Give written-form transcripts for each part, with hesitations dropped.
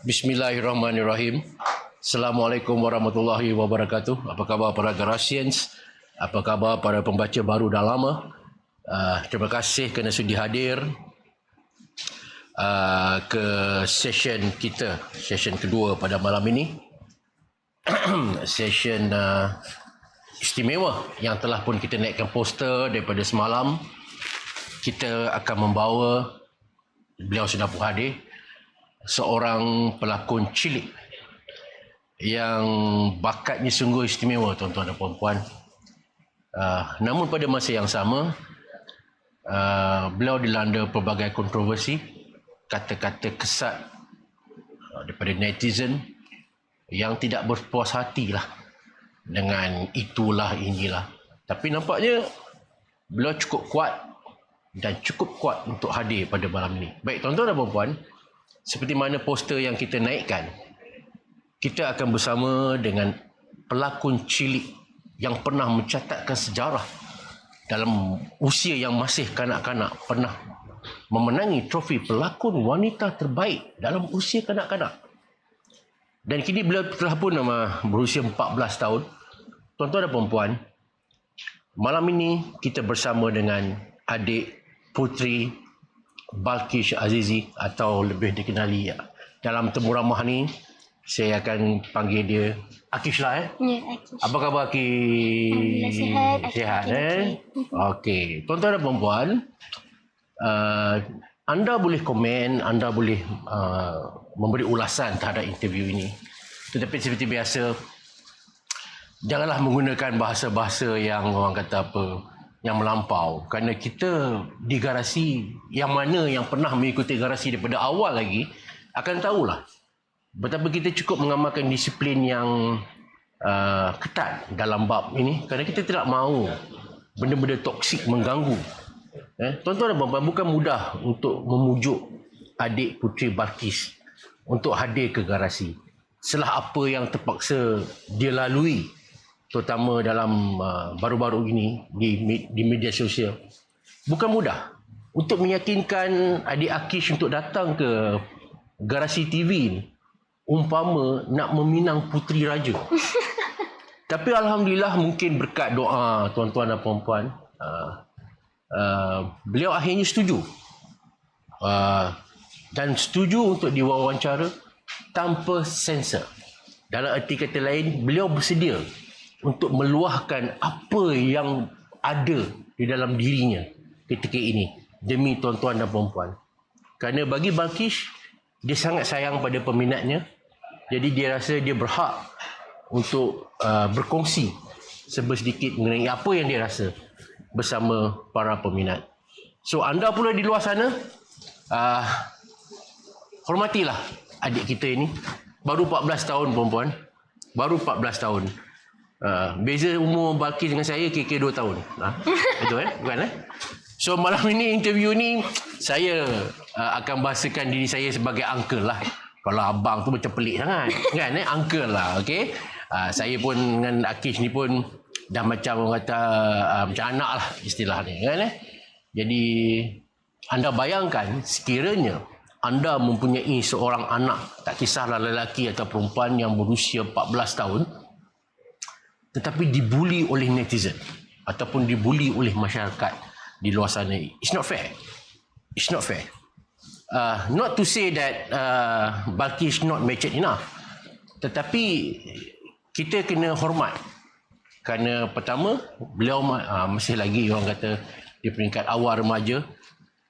Bismillahirrahmanirrahim. Assalamualaikum warahmatullahi wabarakatuh. Apa khabar para Garasians? Apa khabar para pembaca baru dan lama? Terima kasih kerana sudi hadir ke session kita, session kedua pada malam ini. Session istimewa yang telah pun kita naikkan poster daripada semalam. Kita akan membawa, beliau sudah pun hadir, seorang pelakon cilik yang bakatnya sungguh istimewa, tuan-tuan dan puan-puan. Namun pada masa yang sama, beliau dilanda pelbagai kontroversi, kata-kata kesat daripada netizen yang tidak berpuas hatilah dengan itulah inilah. Tapi nampaknya beliau cukup kuat dan cukup kuat untuk hadir pada malam ini. Baik tuan-tuan dan puan-puan, seperti mana poster yang kita naikkan, kita akan bersama dengan pelakon cilik yang pernah mencatatkan sejarah dalam usia yang masih kanak-kanak, pernah memenangi trofi pelakon wanita terbaik dalam usia kanak-kanak. Dan kini beliau telah pun berusia 14 tahun. Tuan-tuan dan puan-puan, malam ini kita bersama dengan adik Puteri Balqish Azizi, atau lebih dikenali dalam temu ramah ni saya akan panggil dia Akish lah. Ya, Akish. Apa khabar Akish? Sihat. Okey. Tuan-tuan dan puan-puan, anda boleh komen, anda boleh memberi ulasan terhadap interview ini. Tetapi seperti biasa, janganlah menggunakan bahasa-bahasa yang orang kata apa, yang melampau, kerana kita di Garasi, yang mana yang pernah mengikuti Garasi daripada awal lagi akan tahulah betapa kita cukup mengamalkan disiplin yang ketat dalam bab ini, kerana kita tidak mahu benda-benda toksik mengganggu. Tuan-tuan dan puan-puan, bukan mudah untuk memujuk adik Puteri Balqish untuk hadir ke Garasi setelah apa yang terpaksa dia lalui, terutama dalam baru-baru ini di media sosial. Bukan mudah untuk meyakinkan adik Akish untuk datang ke Garasi TV ni, umpama nak meminang puteri raja. Tapi alhamdulillah, mungkin berkat doa tuan-tuan dan puan-puan, beliau akhirnya setuju, dan setuju untuk diwawancara tanpa sensor. Dalam arti kata lain, beliau bersedia untuk meluahkan apa yang ada di dalam dirinya ketika ini demi tuan-tuan dan puan-puan. Kerana bagi Balqish, dia sangat sayang pada peminatnya. Jadi dia rasa dia berhak untuk berkongsi sedikit mengenai apa yang dia rasa bersama para peminat. So anda pula di luar sana, hormatilah adik kita ini. Baru 14 tahun puan-puan. Baru 14 tahun. Beza umur Balqish dengan saya kira-kira 2 tahun. Betul bukan So malam ini, interview ni, saya akan bahasakan diri saya sebagai uncle lah. Kalau abang tu macam pelik sangat kan, uncle lah. Okey, saya pun dengan Akish ni pun dah macam orang kata macam anak lah istilah ni kan. Jadi anda bayangkan, sekiranya anda mempunyai seorang anak, tak kisahlah lelaki atau perempuan, yang berusia 14 tahun tetapi dibuli oleh netizen ataupun dibuli oleh masyarakat di luar sana. It's not fair. It's not fair. Not to say that Balqish not matured enough, tetapi kita kena hormat. Kerana pertama, beliau masih lagi orang kata di peringkat awal remaja,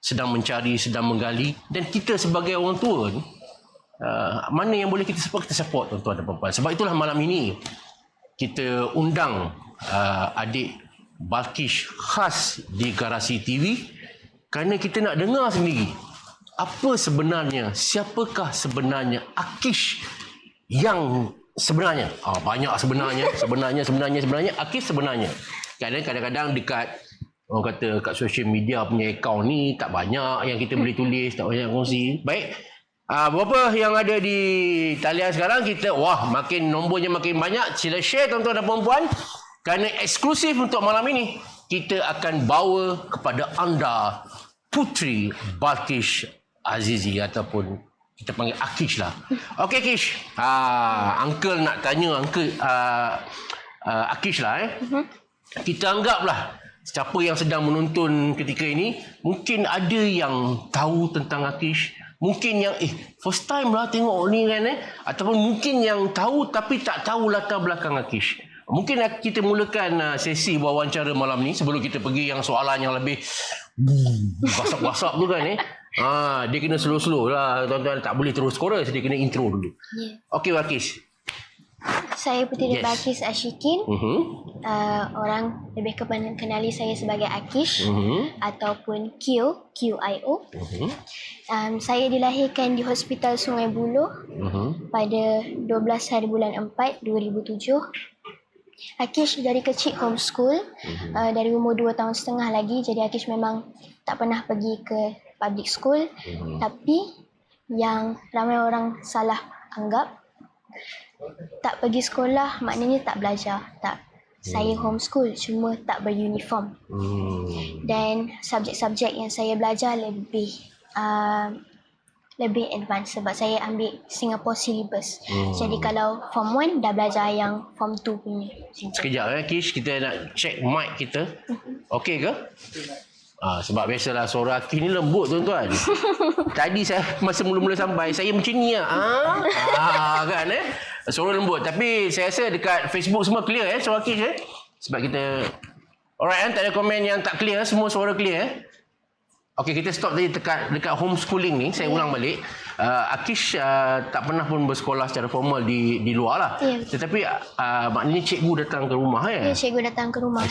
sedang mencari, sedang menggali, dan kita sebagai orang tua ni, mana yang boleh kita support tuan-tuan dan puan-puan. Sebab itulah malam ini kita undang adik Balqish khas di Garasi TV, kerana kita nak dengar sendiri apa sebenarnya, siapakah sebenarnya Akish yang sebenarnya. Banyak sebenarnya Akish sebenarnya. Kadang-kadang dekat orang kata kat social media punya akaun ni tak banyak yang kita boleh tulis, tak banyak kongsi. Baik, berapa yang ada di talian sekarang, kita makin nombornya makin banyak. Sila share tuan-tuan dan puan-puan, kerana eksklusif untuk malam ini kita akan bawa kepada anda Puteri Balqish Azizi ataupun Kita panggil Akish lah. Okey Akish. Uncle nak tanya Uncle Akish lah Kita anggaplah siapa yang sedang menonton ketika ini mungkin ada yang tahu tentang Akish, mungkin yang first time lah tengok ni kan ataupun mungkin yang tahu tapi tak tahu latar belakang Akish. Mungkin kita mulakan sesi wawancara malam ni sebelum kita pergi yang soalan yang lebih basap-basap tu kan dia kena slow-slow lah tuan-tuan, tak boleh terus chorus, dia kena intro dulu. Okey Akish. Saya Puteri Balqis Ashikin. Orang lebih kenali saya sebagai Akish ataupun Kio, QIO. Saya dilahirkan di Hospital Sungai Buloh pada 12 hari bulan 4 2007. Akish dari kecil homeschool, dari umur 2 tahun setengah lagi. Jadi Akish memang tak pernah pergi ke public school. Tapi yang ramai orang salah anggap, tak pergi sekolah maknanya tak belajar. Tak. Saya homeschool, cuma tak beruniform. Dan subjek-subjek yang saya belajar lebih advance sebab saya ambil Singapore syllabus. Jadi kalau form 1 dah belajar yang form 2 punya. Sekejap Kish, kita nak check mic kita. Okey ke? Sebab biasalah suara Akish ni lembut tuan-tuan. Tadi saya masa mula-mula sampai saya macam ni kan suara lembut. Tapi saya rasa dekat Facebook semua clear suara Akish sebab kita alright tak ada komen yang tak clear, semua suara clear Okey, kita stop tadi dekat homeschooling ni. Saya ulang balik. Akish tak pernah pun bersekolah secara formal di luar lah. Tetapi maknanya cikgu datang ke rumah Ya, cikgu datang ke rumah.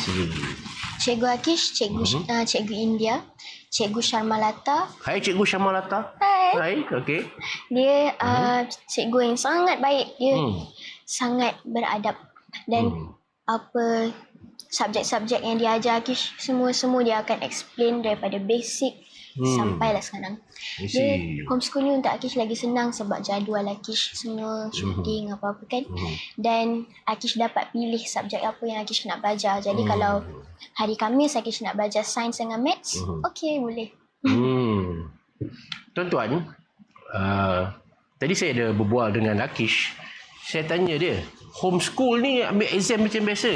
Cikgu Akish, cikgu India, cikgu Sharmalata. Hai cikgu Sharmalata. Hai. Okey. Dia cikgu yang sangat baik. Dia sangat beradab. Dan apa subjek-subjek yang dia ajar Akish, semua dia akan explain daripada basic sampailah sekarang. Dia homeschool ni untuk Akish lagi senang sebab jadual Akish semua shooting apa-apa kan. Dan Akish dapat pilih subjek apa yang Akish nak belajar. Jadi kalau hari Khamis Akish nak belajar sains dengan maths, okey boleh. Tuan-tuan, tadi saya ada berbual dengan Akish. Saya tanya dia, homeschool ni ambil exam macam biasa?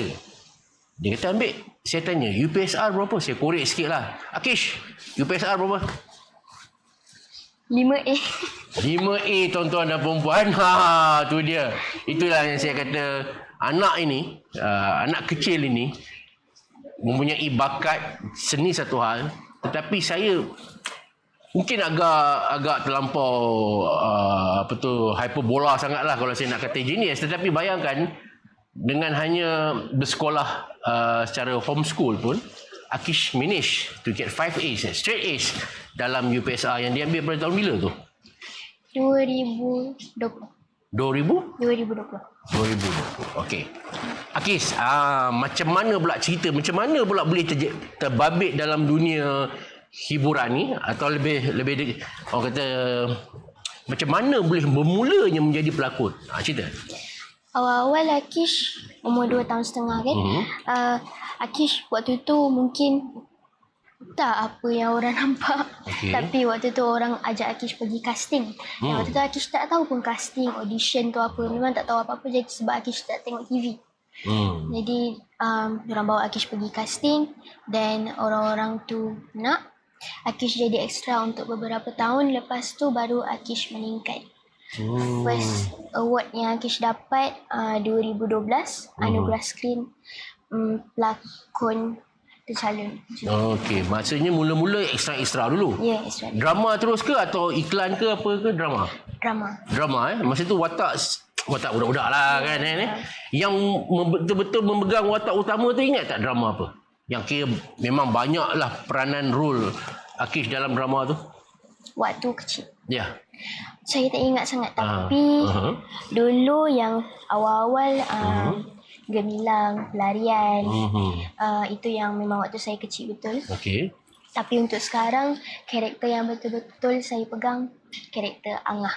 Dia kata ambil. Saya tanya, UPSR berapa? Saya korek sikit lah. Akish, UPSR berapa? 5A. 5A tuan-tuan dan perempuan. Tu dia. Itulah yang saya kata, anak ini, anak kecil ini mempunyai bakat seni satu hal, tetapi saya mungkin agak terlampau hyperbola sangatlah kalau saya nak kata genius. Tetapi bayangkan dengan hanya bersekolah secara homeschool pun, Akish manage to get 5 A's, straight A's dalam UPSR yang diambil pada tahun bila tu? 2020. 2020. Okey. Akish, macam mana pula cerita, macam mana pula boleh terbabit dalam dunia hiburan ni, atau lebih orang kata macam mana boleh bermulanya menjadi pelakon? Cerita. Awal-awal Akish umur 2 tahun setengah kan. Akish waktu tu mungkin tak apa yang orang nampak. Tapi waktu tu orang ajak Akish pergi casting. Dan waktu tu Akish tak tahu pun casting, audition tu apa. Memang tak tahu apa-apa je sebab Akish tak tengok TV. Jadi orang bawa Akish pergi casting dan orang-orang tu nak Akish jadi extra untuk beberapa tahun. Lepas tu baru Akish meningkat. First award yang Akish dapat 2012 Anugerah Skrin pelakon tercalon. Okey, maksudnya mula-mula extra dulu. Ya, extra. Drama terus ke atau iklan ke apa ke? Drama. Masa tu watak budak-budak lah kan Yang betul-betul memegang watak utama tu, ingat tak drama apa? Yang kira memang banyaklah peranan role Akish dalam drama tu. Waktu kecil. Ya. Saya tak ingat sangat tapi dulu yang awal-awal Gemilang, Pelarian, itu yang memang waktu saya kecil betul. Okey. Tapi untuk sekarang karakter yang betul-betul saya pegang karakter Angah.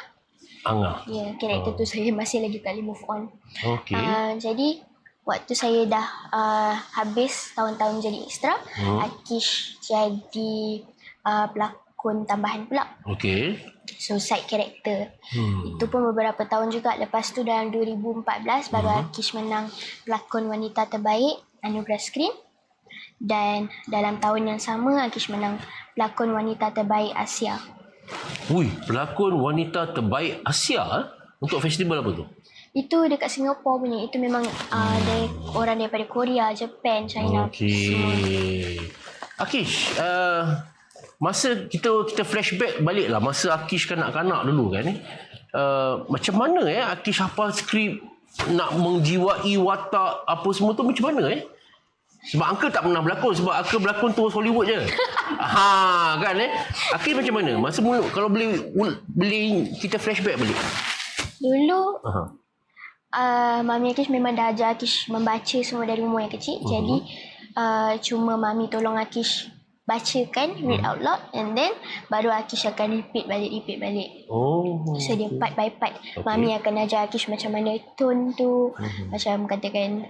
Ya, karakter tu saya masih lagi tak boleh move on. Okey. Jadi waktu saya dah habis tahun-tahun jadi ekstra, Akish jadi pelakon pelakon tambahan pula. Okey. So side character. Itu pun beberapa tahun juga. Lepas tu dalam 2014 baru Akish menang pelakon wanita terbaik Anugerah Skrin. Dan dalam tahun yang sama Akish menang pelakon wanita terbaik Asia. Ui, pelakon wanita terbaik Asia untuk festival apa tu? Itu dekat Singapura punya. Itu memang dari orang daripada Korea, Japan, China. Okey. Akish, masa kita flashback balik lah masa Akish kanak-kanak dulu kan macam mana Akish hafal skrip, nak menjiwai watak apa semua tu macam mana sebab Uncle tak pernah berlakon, sebab Uncle berlakon terus Hollywood je. Kan Akish macam mana masa mula, kalau boleh kita flashback balik. Dulu Mami Akish memang dah ajar Akish membaca semua dari umur yang kecil. Jadi cuma Mami tolong Akish bacakan, read out loud, and then baru Akish akan repeat balik. So dia part by part. Mami akan ajar Akish macam mana tone tu. Macam katakan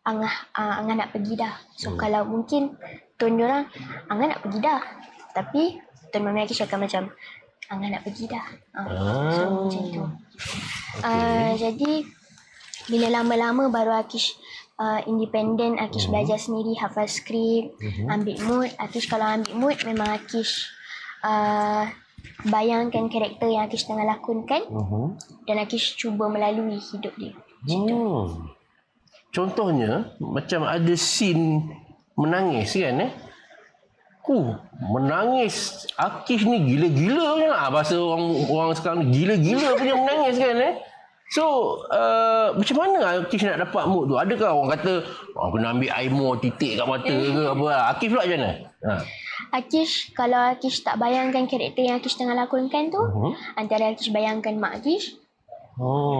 Angah nak pergi dah. So kalau mungkin tone diorang Angah nak pergi dah, tapi tone Mami Akish akan macam Angah nak pergi dah. So macam tu. Jadi bila lama-lama baru Akish independent, Akish belajar sendiri, hafal skrip, ambil mood. Akish kalau ambil mood memang Akish bayangkan karakter yang Akish tengah lakonkan, dan Akish cuba melalui hidup dia. Contohnya macam ada scene menangis kan menangis Akish ni gila-gila punya bahasa orang sekarang ni, gila-gila punya menangis kan So macam mana Akish nak dapat mood tu? Adakah orang kata kena ambil air more titik kat mata ke apa? Akish pula macam mana? Akish, kalau Akish tak bayangkan karakter yang Akish tengah lakonkan tu, antara Akish bayangkan mak Akish.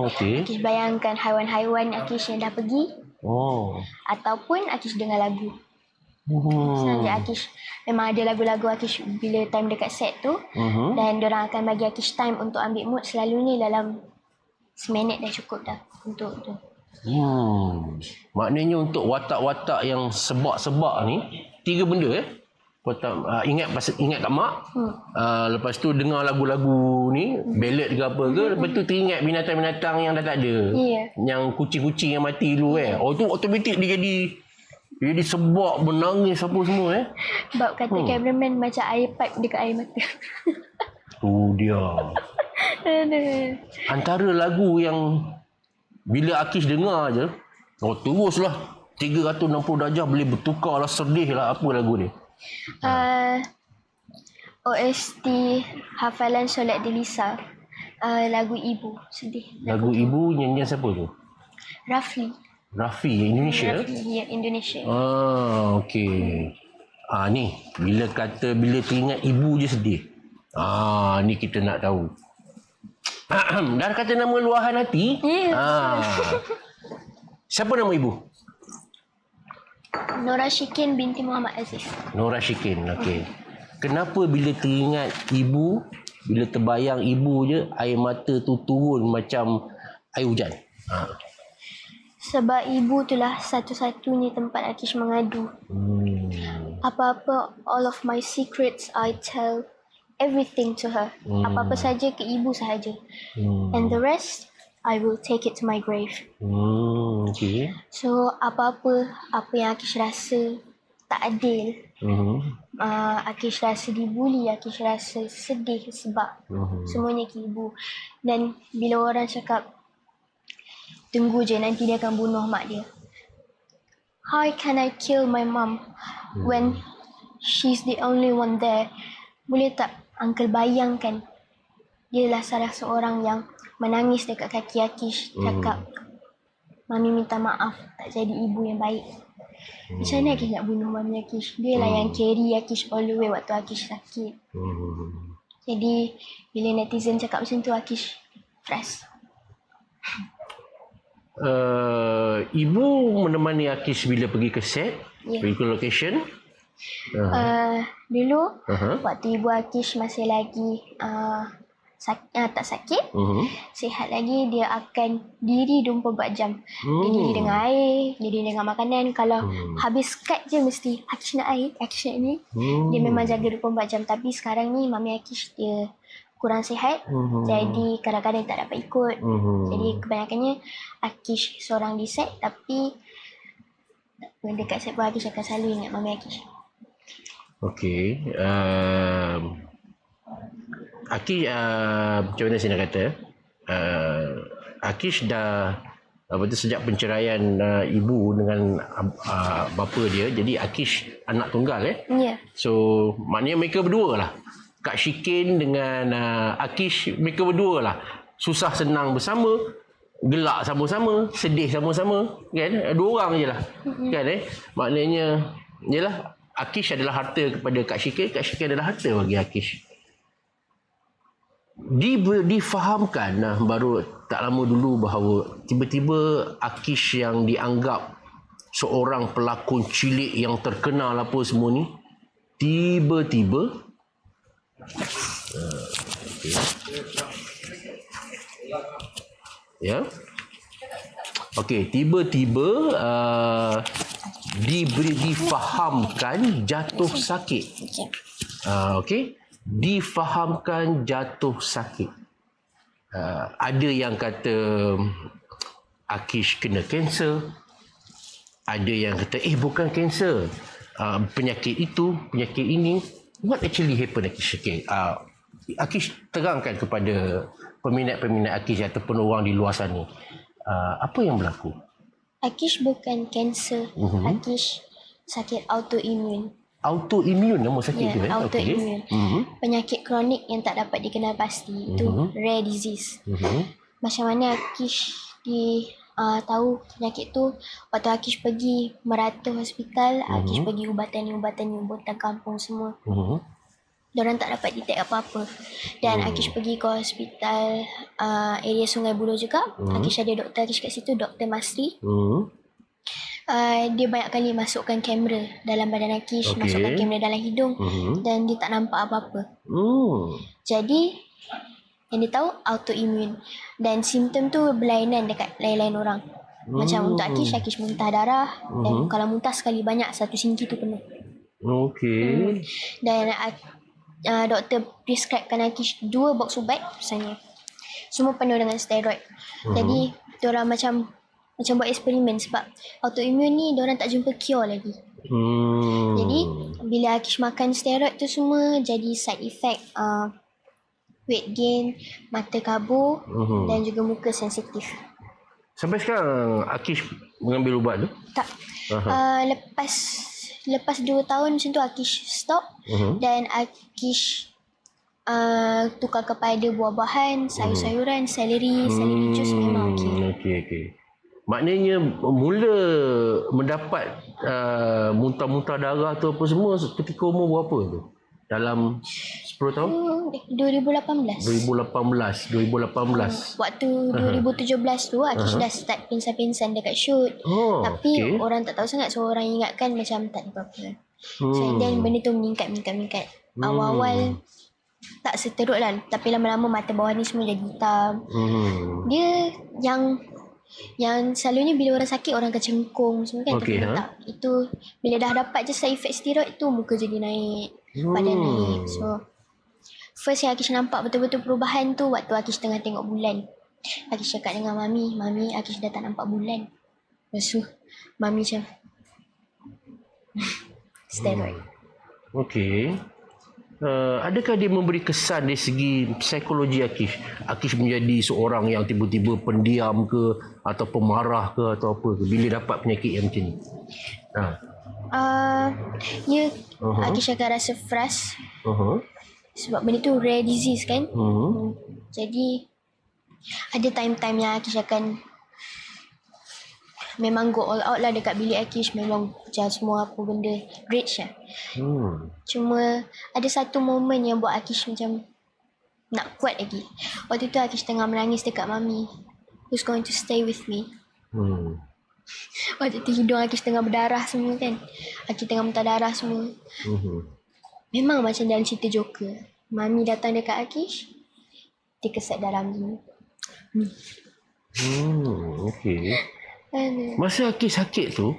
Akish bayangkan haiwan-haiwan Akish yang dah pergi. Ataupun Akish dengar lagu. Sebenarnya Akish memang ada lagu-lagu Akish bila time dekat set tu, dan diorang akan bagi Akish time untuk ambil mood. Selalunya dalam seminit dah cukup dah untuk tu. Maknanya untuk watak-watak yang sebak-sebak ni 3 benda watak, ingat kat mak, lepas tu dengar lagu-lagu ni, ballad ke apa ke, lepas tu teringat binatang-binatang yang dah tak ada, yang kucing-kucing yang mati dulu tu automatik dia jadi sebab, menangis apa semua Sebab kata cameraman macam air pipe dekat air mata. Tu dia. Antara lagu yang bila Akish dengar je teruslah 360 darjah boleh bertukar lah, sedih lah. Apa lagu ni? OST hafalan solat Delisa, lagu Ibu. Sedih. Lagu Ibu nyanyian siapa tu? Raffi Indonesia? Ya, Indonesia. Okey. Ni bila teringat ibu je sedih. Ni kita nak tahu. Dah kata nama luahan hati. Siapa nama ibu? Nora Shikin binti Muhammad Aziz. Nora Shikin. Okey. Kenapa bila teringat ibu, bila terbayang ibu je, air mata tu turun macam air hujan? Sebab ibu itulah satu-satunya tempat Akish mengadu. Apa-apa, all of my secrets, I tell everything to her. Apa-apa saja ke ibu sahaja. And the rest, I will take it to my grave. Okay. So, apa yang Akish rasa tak adil, Akish rasa dibuli, Akish rasa sedih sebab semuanya ke ibu. Dan bila orang cakap, tunggu je, nanti dia akan bunuh mak dia. How can I kill my mom when she's the only one there? Boleh tak Uncle bayangkan, dia adalah salah seorang yang menangis dekat kaki Akish, cakap, Mami minta maaf, tak jadi ibu yang baik. Macam mana Akish nak bunuh Mami Akish? Dia lah yang carry Akish all the way waktu Akish sakit. Jadi bila netizen cakap macam tu, Akish frust. Ibu menemani Akish bila pergi ke set, pergi ke location. Dulu waktu ibu Akish masih lagi tak sakit, sihat lagi, dia akan diri 24 jam. Dia diri dengan air, dia diri dengan makanan. Kalau habis kad je mesti Akish nak air, Akish nak ni. Dia memang jaga 24 jam. Tapi sekarang ni Mami Akish dia kurang sihat. Jadi kadang-kadang tak dapat ikut. Jadi kebanyakannya Akish seorang decide, tapi dekat set pun Akish akan selalu ingat Mami Akish. Okey. Akish, macam mana saya nak kata? Akish dah sejak penceraian ibu dengan bapa dia, jadi Akish anak tunggal Ya. So maknanya mereka berdua lah, Kak Shikin dengan Akish, mereka berdua lah susah senang bersama, gelak sama-sama, sedih sama-sama, kan? Dua orang je lah, kan? Maknanya yalah, Akish adalah harta kepada Kak Shikin, Kak Shikin adalah harta bagi Akish. Difahamkan baru tak lama dulu bahawa tiba-tiba Akish yang dianggap seorang pelakon cilik yang terkenal apa semua ni, tiba-tiba tiba-tiba difahamkan jatuh sakit. Difahamkan jatuh sakit. Ada yang kata Akish kena kanser, ada yang kata bukan kanser, penyakit itu, penyakit ini. What actually happened, Akish? Akish terangkan kepada peminat-peminat Akish ataupun orang di luar sana, apa yang berlaku? Akish bukan kanser, Akish sakit autoimun. Autoimun nama sakit tu autoimun. Penyakit kronik yang tak dapat dikenal pasti. Itu rare disease. Macam mana Akish tahu penyakit tu? Waktu Akish pergi merata hospital, Akish pergi ubatan kampung semua. Diorang tak dapat detect apa-apa. Dan Akish pergi ke hospital area Sungai Buloh juga. Akish ada doktor Akish kat situ, Dr. Masri. Dia banyak kali masukkan kamera dalam badan Akish, masukkan kamera dalam hidung, dan dia tak nampak apa-apa. Jadi yang dia tahu autoimun, dan simptom tu berlainan dekat lain-lain orang. Macam untuk Akish muntah darah, dan kalau muntah sekali banyak, satu sinki tu penuh. Dan doktor prescribekan Akish 2 box ubat misalnya, semua penuh dengan steroid. Jadi diorang macam buat eksperimen, sebab autoimun ni diorang tak jumpa cure lagi. Jadi bila Akish makan steroid tu semua, jadi side effect weight gain, mata kabur, dan juga muka sensitif. Sampai sekarang Akish mengambil ubat tu? Tak. Lepas 2 tahun macam tu Akish stop, dan Akish tukar kepada buah-buahan, sayur-sayuran, seleri jus memang okey. Maknanya mula mendapat muntah-muntah darah tu apa semua ketika umur berapa tu? Dalam 10 tahun? 2018. Waktu 2017 tu Akish dah start pingsan-pingsan dekat shoot. Tapi orang tak tahu sangat, so orang ingatkan macam tak ada apa-apa. So then benda tu meningkat. Awal-awal tak seteruk lah, tapi lama-lama mata bawah ni semua jadi hitam. Dia yang selalunya bila orang sakit orang akan cengkung semua kan, tapi tak. Itu bila dah dapat je side effect steroid tu, muka jadi naik, badan naik. So first yang Akish nampak betul-betul perubahan tu waktu Akish tengah tengok bulan. Akish cakap dengan Mami Akish dah tak nampak bulan. Lepas tu Mami macam steroid. Adakah dia memberi kesan dari segi psikologi Akish? Akish menjadi seorang yang tiba-tiba pendiam ke, atau pemarah ke, atau apa ke bila dapat penyakit yang macam ni? Akish akan rasa frust. Sebab benda tu rare disease kan. Jadi ada time-time yang Akish akan memang go all out lah dekat bilik Akish. Memang macam semua apa benda rage lah. Cuma ada satu moment yang buat Akish macam nak kuat lagi. Waktu tu Akish tengah menangis dekat Mami, who's going to stay with me. Waktu tu hidung Akish tengah berdarah semua kan. Akish tengah muntah darah semua. Memang macam dalam cerita Joker. Mami datang dekat Akish, terkeset dalam Okey. Masa Akis sakit tu,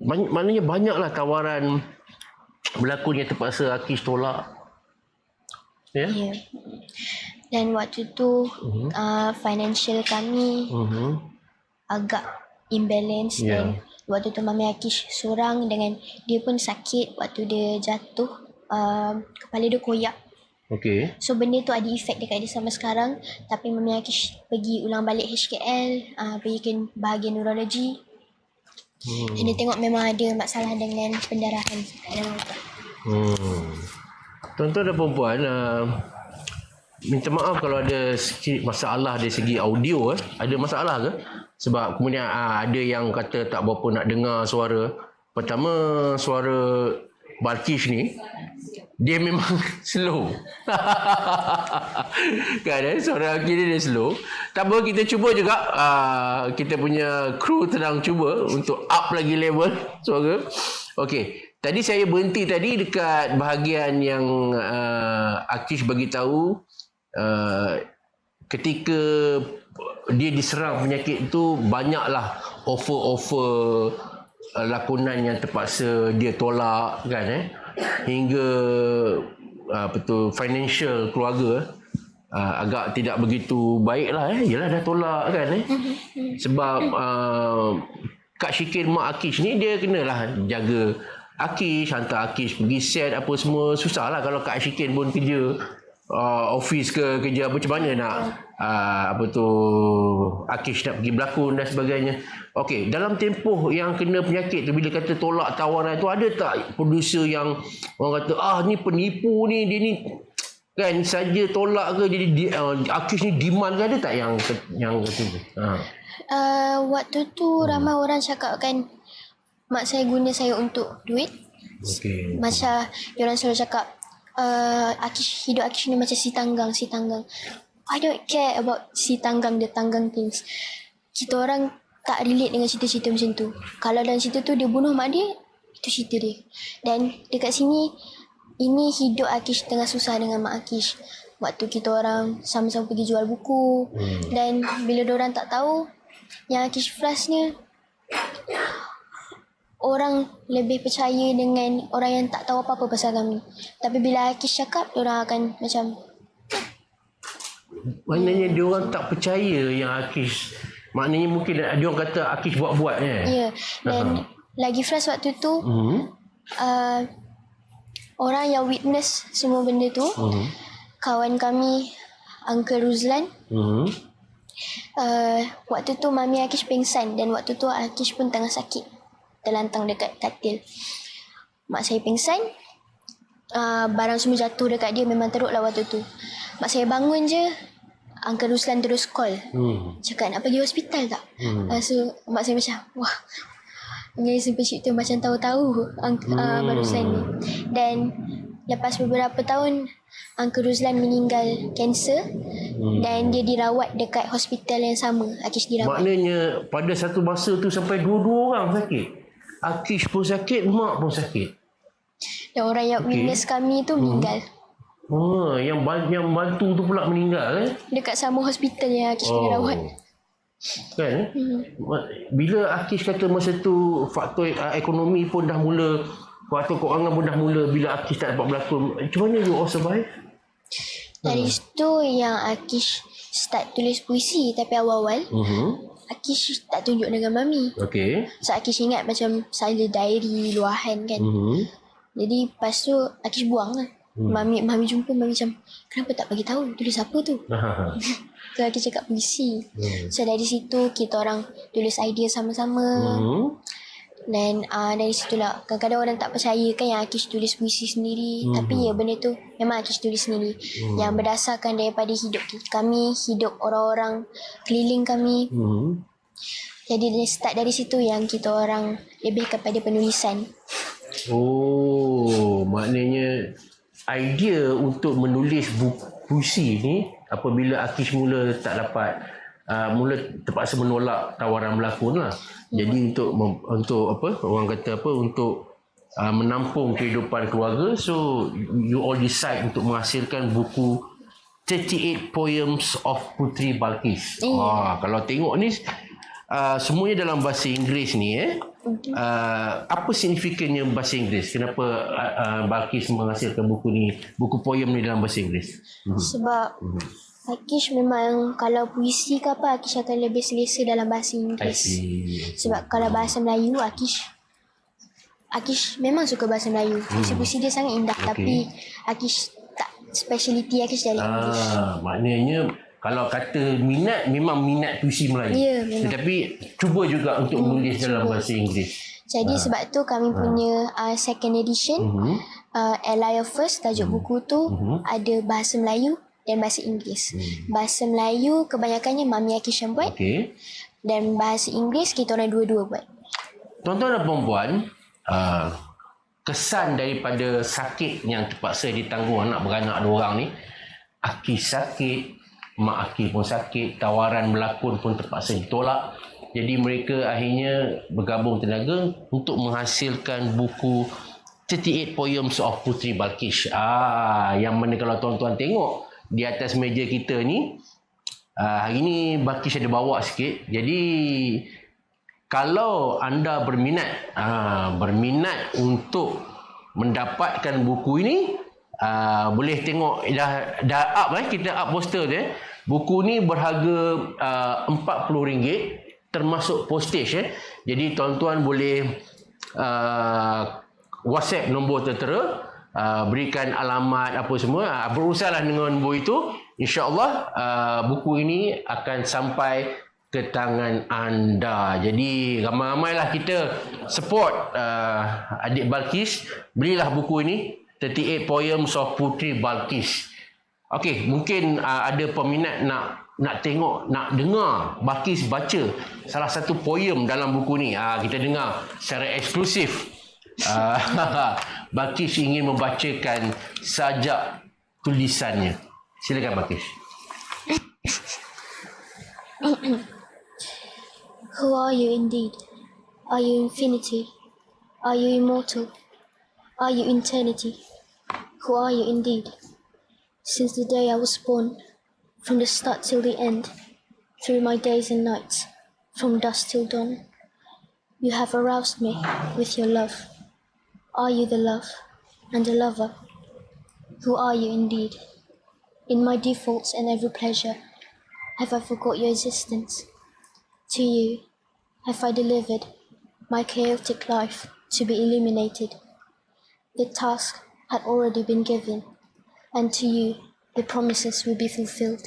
maknanya banyaklah tawaran berlakon yang terpaksa Akis tolak. Ya? Ya. Dan waktu tu financial kami agak imbalance dan waktu tu Mami Akish seorang dengan dia pun sakit waktu dia jatuh, kepala dia koyak. Okey. So benda tu ada efek dekat dia sampai sekarang. Tapi Mami Akish pergi ulang balik HKL, pergi ke bahagian neurologi. Dan dia tengok memang ada masalah dengan pendarahan dalam otak. Tuan-tuan dan puan-puan, minta maaf kalau ada sikit masalah dari segi audio. Ada masalah ke? Sebab kemudian ada yang kata tak berapa nak dengar suara. Pertama, suara Balkish ni dia memang slow. Kan suara kiri dia slow. Tak apa, kita cuba juga, kita punya kru sedang cuba untuk up lagi level suara. Okey, tadi saya berhenti tadi dekat bahagian yang Akish bagi tahu ketika dia diserang penyakit tu, banyaklah offer-offer lakonan yang terpaksa dia tolak kan, hingga financial keluarga agak tidak begitu baik lah. Yelah dah tolak kan. Sebab Kak Syikin mak Akish ni dia kenalah jaga Akish, hantar Akish pergi set apa semua. Susah lah kalau Kak Syikin pun kerja office ke kerja apa, macam mana nak Akish nak pergi berlakon dan sebagainya. Okey, dalam tempoh yang kena penyakit tu, bila kata tolak tawaran tu, ada tak producer yang orang kata ni penipu ni, dia ni kan saja tolak ke, jadi Akish ni demand ke, ada tak yang kata tu? Waktu tu ramai orang cakap kan mak saya guna saya untuk duit. Okey. Macam diorang selalu cakap hidup Akish ni macam si tanggang. I don't care about si tanggang, the tanggang things. Kita orang tak relate dengan cerita-cerita macam tu. Kalau dalam cerita tu dia bunuh mak dia, itu cerita dia. Dan dekat sini, ini hidup Akish tengah susah dengan mak Akish. Waktu kita orang sama-sama pergi jual buku. Dan bila diorang tak tahu yang Akish Fras ni, orang lebih percaya dengan orang yang tak tahu apa-apa pasal kami. Tapi bila Akish cakap, diorang akan macam, maknanya diorang tak percaya yang Akish, maknanya mungkin diorang kata Akish buat-buat Ya. Dan lagi Fras waktu tu, orang yang witness semua benda tu, kawan kami Uncle Ruzlan. Waktu tu Mami Akish pingsan dan waktu tu Akish pun tengah sakit, terlantang dekat katil. Mak saya pingsan, barang semua jatuh dekat dia, memang teruk lah waktu tu. Mak saya bangun je, Uncle Ruslan terus call, cakap nak pergi hospital tak? So mak saya macam, wah, ini sampai cerita macam tahu-tahu Mak Ruslan ni. Dan lepas beberapa tahun Uncle Ruslan meninggal kanser, dan dia dirawat dekat hospital yang sama Akish dirawat. Maknanya pada satu masa tu sampai dua-dua orang sakit. Akish pun sakit, mak pun sakit. Dan orang yang witness kami tu meninggal. Yang bantu tu pula meninggal dekat sama hospital yang Akish dirawat. Kan? Bila Akish kata masa tu faktor ekonomi pun dah mula, faktor keuangan pun dah mula, bila Akish tak dapat berlakon, macam mana you all survive? Dari situ yang Akish start tulis puisi. Tapi awal-awal Akish tak tunjuk dengan Mami. Okay. So Akish ingat macam saya diary luahan kan. Jadi lepas tu Akish buang lah. Mami jumpa, Mami macam, kenapa tak bagi tahu tulis apa tu? So Akish cakap puisi. So dari situ kita orang tulis idea sama-sama. Dan dari situlah kadang-kadang orang tak percaya kan yang Akish tulis puisi sendiri. Tapi ya, benda tu memang Akish tulis sendiri. Yang berdasarkan daripada hidup kami, hidup orang-orang keliling kami. Jadi start dari situ yang kita orang lebih kepada penulisan. Maknanya idea untuk menulis puisi ni apabila Akish mula tak dapat, mula terpaksa menolak tawaran berlakon lah. Jadi untuk apa orang kata apa, untuk menampung kehidupan keluarga, so you all decide untuk menghasilkan buku 38 Poems of Puteri Balqis. Kalau tengok ni semuanya dalam bahasa Inggeris ni apa signifikannya bahasa Inggeris? Kenapa Balqis menghasilkan buku ni, buku poem ni dalam bahasa Inggeris? Sebab Akish memang kalau puisi ke apa, Akish akan lebih selesa dalam bahasa Inggeris. Sebab kalau bahasa Melayu, Akish memang suka bahasa Melayu. Puisi-puisi dia sangat indah. Tapi Akish tak, speciality Akish dari English. Maknanya kalau kata minat, memang minat puisi Melayu. Ya, memang. Tetapi cuba juga untuk menulis dalam bahasa Inggeris. Jadi sebab tu kami punya second edition, Elia First, tajuk buku tu ada bahasa Melayu dan bahasa Inggeris. Bahasa Melayu kebanyakannya Mami Akish yang buat. Dan bahasa Inggeris kita orang dua-dua buat. Tuan-tuan dan puan-puan, kesan daripada sakit yang terpaksa ditanggung anak beranak dua orang ni, Akish sakit, mak Akish pun sakit, tawaran berlakon pun terpaksa ditolak. Jadi mereka akhirnya bergabung tenaga untuk menghasilkan buku 38 Poems of Puteri Balqis. Yang mana kalau tuan-tuan tengok di atas meja kita ni, hari ni Balqis ada bawa sikit. Jadi kalau anda berminat untuk mendapatkan buku ini, boleh tengok dah up kita up poster dia. Buku ni berharga RM40 termasuk postage. Jadi tuan-tuan boleh WhatsApp nombor tertera, berikan alamat apa semua, berusahalah dengan nombor itu. InsyaAllah buku ini akan sampai ke tangan anda. Jadi ramai-ramailah kita support adik Balqis. Belilah buku ini, 38 Poems of Puteri Balqis. Okey, mungkin ada peminat nak tengok, nak dengar Balqis baca salah satu poem dalam buku ni. Kita dengar secara eksklusif. Balqis ingin membacakan sajak tulisannya. Silakan Balqis. Who are you indeed? Are you infinity? Are you immortal? Are you eternity? Who are you indeed? Since the day I was born, from the start till the end, through my days and nights, from dusk till dawn, you have aroused me with your love. Are you the love and the lover? Who are you indeed? In my defaults and every pleasure, have I forgot your existence? To you have I delivered my chaotic life to be eliminated. The task had already been given, and to you the promises will be fulfilled.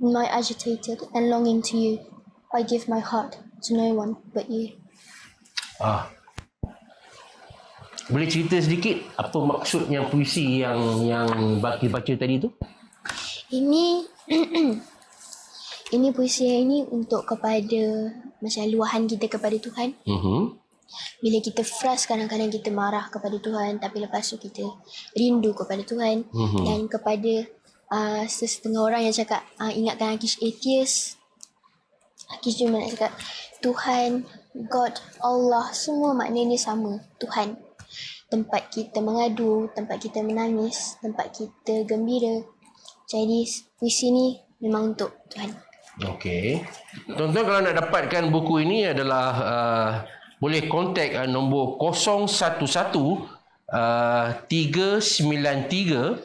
In my agitated and longing to you, I give my heart to no one but you. Boleh cerita sedikit apa maksudnya puisi yang Balqis baca tadi tu? Ini puisi ini untuk kepada macam luahan kita kepada Tuhan. Bila kita frust, kadang-kadang kita marah kepada Tuhan, tapi lepas tu kita rindu kepada Tuhan. Dan kepada setengah orang yang cakap ingatkan Akish atheist, Akish cuma nak cakap Tuhan, God, Allah, semua maknanya sama. Tuhan, tempat kita mengadu, tempat kita menangis, tempat kita gembira. Jadi puisi ni memang untuk Tuhan. Okey. Tuan-tuan kalau nak dapatkan buku ini adalah boleh kontak nombor 011 393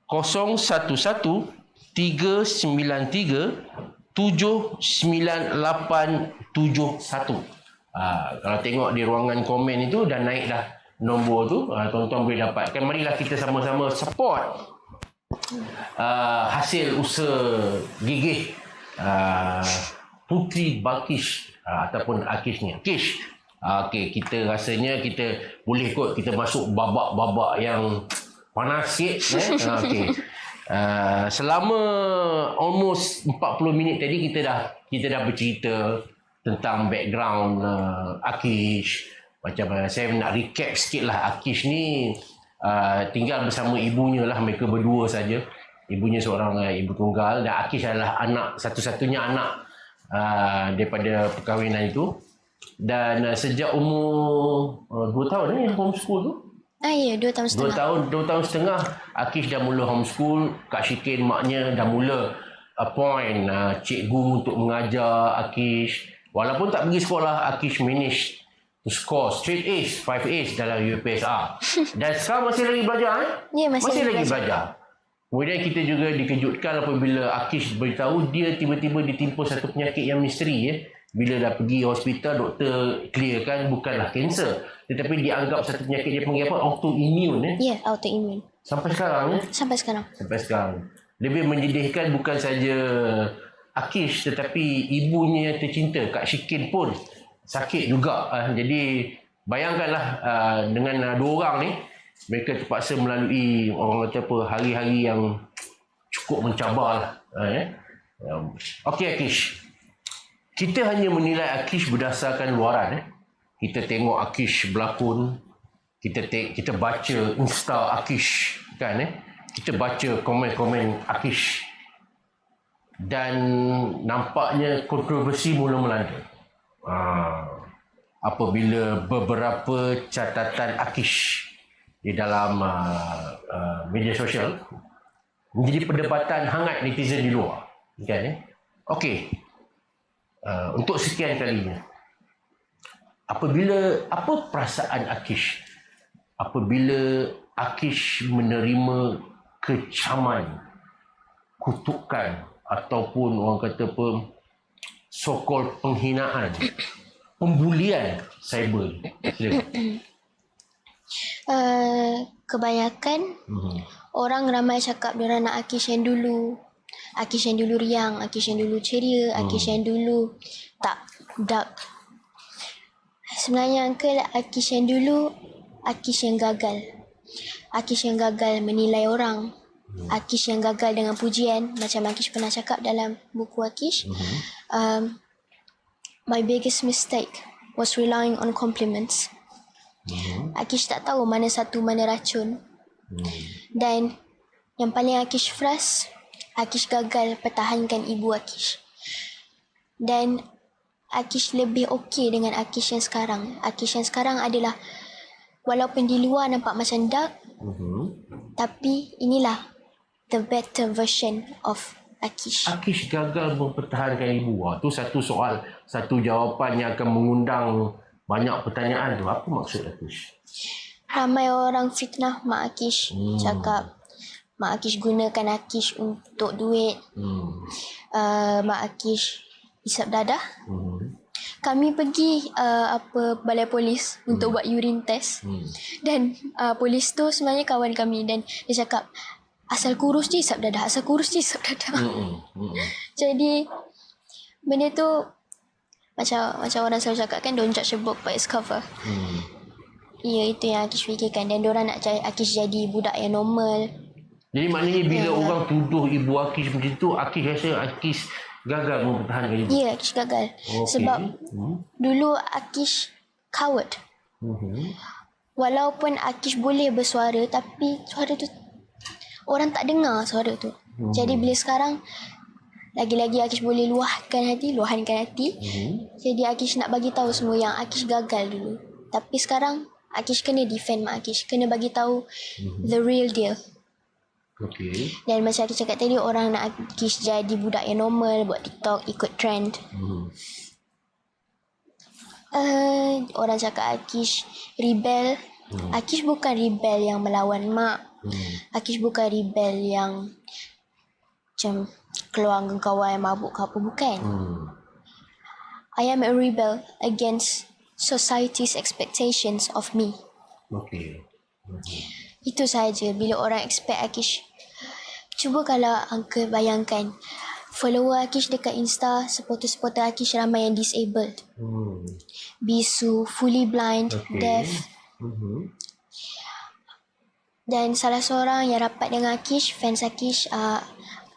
011 393 79871. Kalau tengok di ruangan komen itu dah naik dah nombor tu, tuan-tuan boleh dapatkan. Marilah kita sama-sama support hasil usaha gigih Puteri Balqis ataupun Akish ni. Akish, okey, kita rasanya kita boleh kot kita masuk babak-babak yang panas sikit. Okey. Selama almost 40 minit tadi kita dah bercerita tentang background Akish. Macam saya nak recap sikit lah. Akish ni tinggal bersama ibunya lah, mereka berdua saja. Ibunya seorang ibu tunggal dan Akish adalah anak satu-satunya anak daripada perkahwinan itu. Dan sejak umur 2 tahun yang homeschool tu. Ya, 2 tahun setengah. 2 tahun setengah Akish dah mula homeschool. Kak Syikin maknya dah mula appoint cikgu untuk mengajar Akish. Walaupun tak pergi sekolah, Akish manage to score straight A's, 5 A's dalam UPSR. Dan sekarang masih lagi belajar. Ya, masih lagi belajar. Kemudian kita juga dikejutkan apabila Akish beritahu dia tiba-tiba ditimpa satu penyakit yang misteri. Bila dah pergi hospital, doktor clearkan bukanlah kanser, tetapi dianggap satu penyakit dia panggil apa? Autoimmune. Ya, autoimmune. Sampai sekarang. Sampai sekarang. Lebih menyedihkan bukan saja Akish, tetapi ibunya yang tercinta, Kak Syikin pun sakit juga. Jadi bayangkanlah dengan 2 orang ni, mereka terpaksa melalui orang kata apa, hari-hari yang cukup mencabar lah. Okey Akish, kita hanya menilai Akish berdasarkan luaran. Kita tengok Akish berlakon, kita baca Insta Akish kan. Kita baca komen-komen Akish, dan nampaknya kontroversi mula melanda apabila beberapa catatan Akish di dalam media sosial menjadi perdebatan hangat netizen di luar kan. Okey, untuk sekian kalinya, apa perasaan Akish apabila Akish menerima kecaman, kutukan ataupun orang kata apa, so-called penghinaan, pembulian cyber? Kebanyakan orang ramai cakap diorang nak Akish yang dulu. Akish yang dulu riang, Akish yang dulu ceria, Akish yang dulu tak dark. Sebenarnya Uncle, Akish yang dulu, Akish yang gagal. Akish yang gagal menilai orang. Akish yang gagal dengan pujian. Macam Akish pernah cakap dalam buku Akish. My biggest mistake was relying on compliments. Akish tak tahu mana satu, mana racun. Dan yang paling Akish frust, Akish gagal pertahankan ibu Akish. Dan Akish lebih okey dengan Akish yang sekarang. Akish yang sekarang adalah, walaupun di luar nampak macam dark, tapi inilah the better version of Akish. Akish gagal mempertahankan ibu. Itu satu soal, satu jawapan yang akan mengundang banyak pertanyaan tu. Apa maksud Akish? Ramai orang fitnah Mak Akish. Cakap Mak Akish gunakan Akish untuk duit. Mak Akish isap dadah. Kami pergi balai polis untuk buat urine test. Dan polis tu sebenarnya kawan kami, dan dia cakap asal kurus je isap dadah, asal kurus je isap dadah. Jadi benda tu macam orang selalu cakap kan, don't judge a book by its cover. Ya, itu yang Akish fikirkan. Dan diorang nak Akish jadi budak yang normal. Jadi maknanya bila orang tuduh ibu Akish macam tu, Akish rasa Akish gagal mempertahankan ibu. Ya, Akish gagal. Sebab dulu Akish coward. Walaupun Akish boleh bersuara, tapi suara tu orang tak dengar suara tu. Jadi bila sekarang lagi-lagi Akish boleh luahankan hati. Jadi Akish nak bagi tahu semua yang Akish gagal dulu. Tapi sekarang Akish kena defend Mak Akish, kena bagi tahu the real deal. Okay. Dan macam Akish cakap tadi, orang nak Akish jadi budak yang normal, buat TikTok, ikut trend. Orang cakap Akish rebel. Akish bukan rebel yang melawan mak. Akish bukan rebel yang macam keluar dengan kawan mabuk ke apa, bukan. I am a rebel against society's expectations of me. Okay. Itu sahaja. Bila orang expect Akish, cuba kalau Uncle bayangkan, follower Akish dekat Insta, supporter-supporter Akish ramai yang disabled. Bisu, fully blind, deaf. Dan salah seorang yang rapat dengan Akish, fans Akish,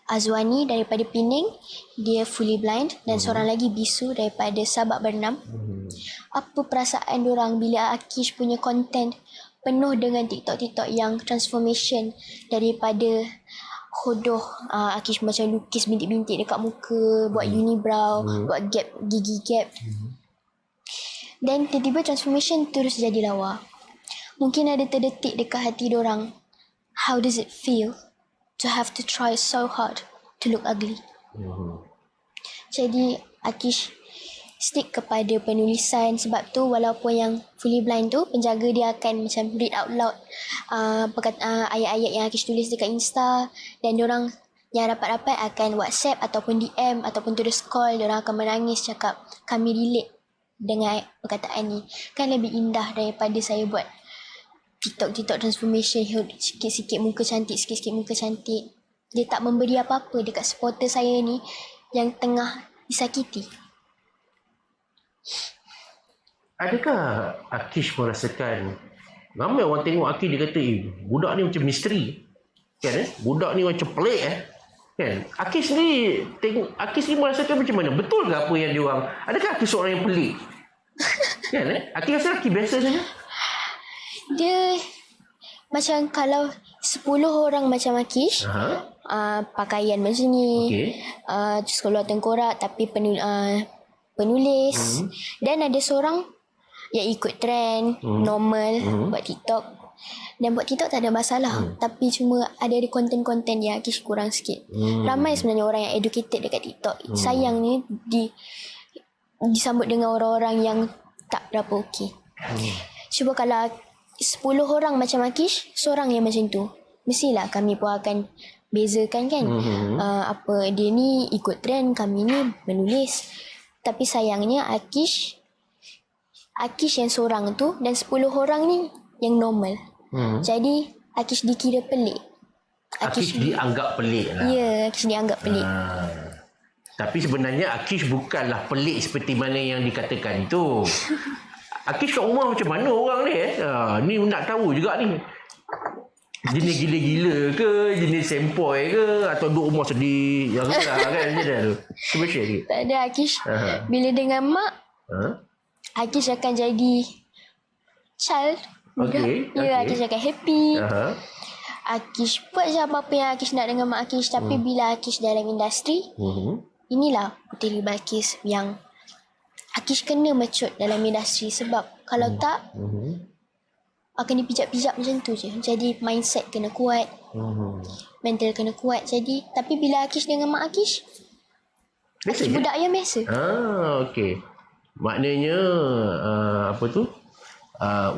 Azwani daripada Penang, dia fully blind. Dan seorang lagi bisu daripada Sabak Bernam. Apa perasaan diorang bila Akish punya content penuh dengan TikTok yang transformation daripada hodoh, Akish macam lukis bintik-bintik dekat muka, buat unibrow, buat gap, gigi gap. Dan tiba-tiba transformation terus jadi lawa. mungkin ada terdetik dekat hati diorang. How does it feel to have to try so hard to look ugly? Jadi Akish stick kepada penulisan, sebab tu walaupun yang fully blind tu, penjaga dia akan macam read out loud ayat-ayat yang Akish tulis dekat Insta, dan diorang yang rapat-rapat akan WhatsApp ataupun DM ataupun terus call, diorang akan menangis cakap kami relate dengan perkataan ni. Kan lebih indah daripada saya buat TikTok transformation, sikit-sikit muka cantik, sikit-sikit muka cantik. Dia tak memberi apa-apa dekat supporter saya ni yang tengah disakiti. Adakah Akish merasakan, ramai orang tengok Akish, dia kata budak ni macam misteri kan, budak ni macam pelik kan. Akish ni merasakan macam mana? Betul ke apa yang dia orang, adakah Akish seorang yang pelik kan? Akish rasa Akish biasa saja. Dia macam kalau 10 orang macam Akish, pakaian macam ni, sekolah tengkorak tapi penulis, dan ada seorang yang ikut trend, normal, buat TikTok. Dan buat TikTok tak ada masalah, tapi cuma ada konten-konten yang Akish kurang sikit. Ramai sebenarnya orang yang educated dekat TikTok. Sayang ni disambut dengan orang-orang yang tak berapa okey. Cuba kalau 10 orang macam Akish, seorang yang macam tu, mestilah kami pun akan bezakan kan. Apa dia ni ikut trend, kami ni menulis. Tapi sayangnya Akish yang seorang tu dan 10 orang ni yang normal. Jadi Akish dikira pelik. Akish dianggap pelik lah. Ya, Akish dianggap pelik. Tapi sebenarnya Akish bukanlah pelik seperti mana yang dikatakan itu. Akish kat rumah macam mana orang ni? Ni nak tahu juga ni. Jenis gila-gila ke, jenis sempoi ke, atau duduk rumah sedih yang susah kan, macam mana tu? Cuba share sikit. Tak ada Akish. Bila dengan mak, Akish akan jadi child. Okay. Akish akan happy. Akish buat je apa-apa yang Akish nak dengan mak Akish. Tapi bila Akish dalam industri, inilah Puteri Balqis yang Akish kena mature dalam industri. Sebab kalau tak, akan dipijak-pijak macam tu je. Jadi mindset kena kuat, mental kena kuat. Jadi tapi bila Akish dengan mak Akish, Akish budak yang biasa. Okey. Maknanya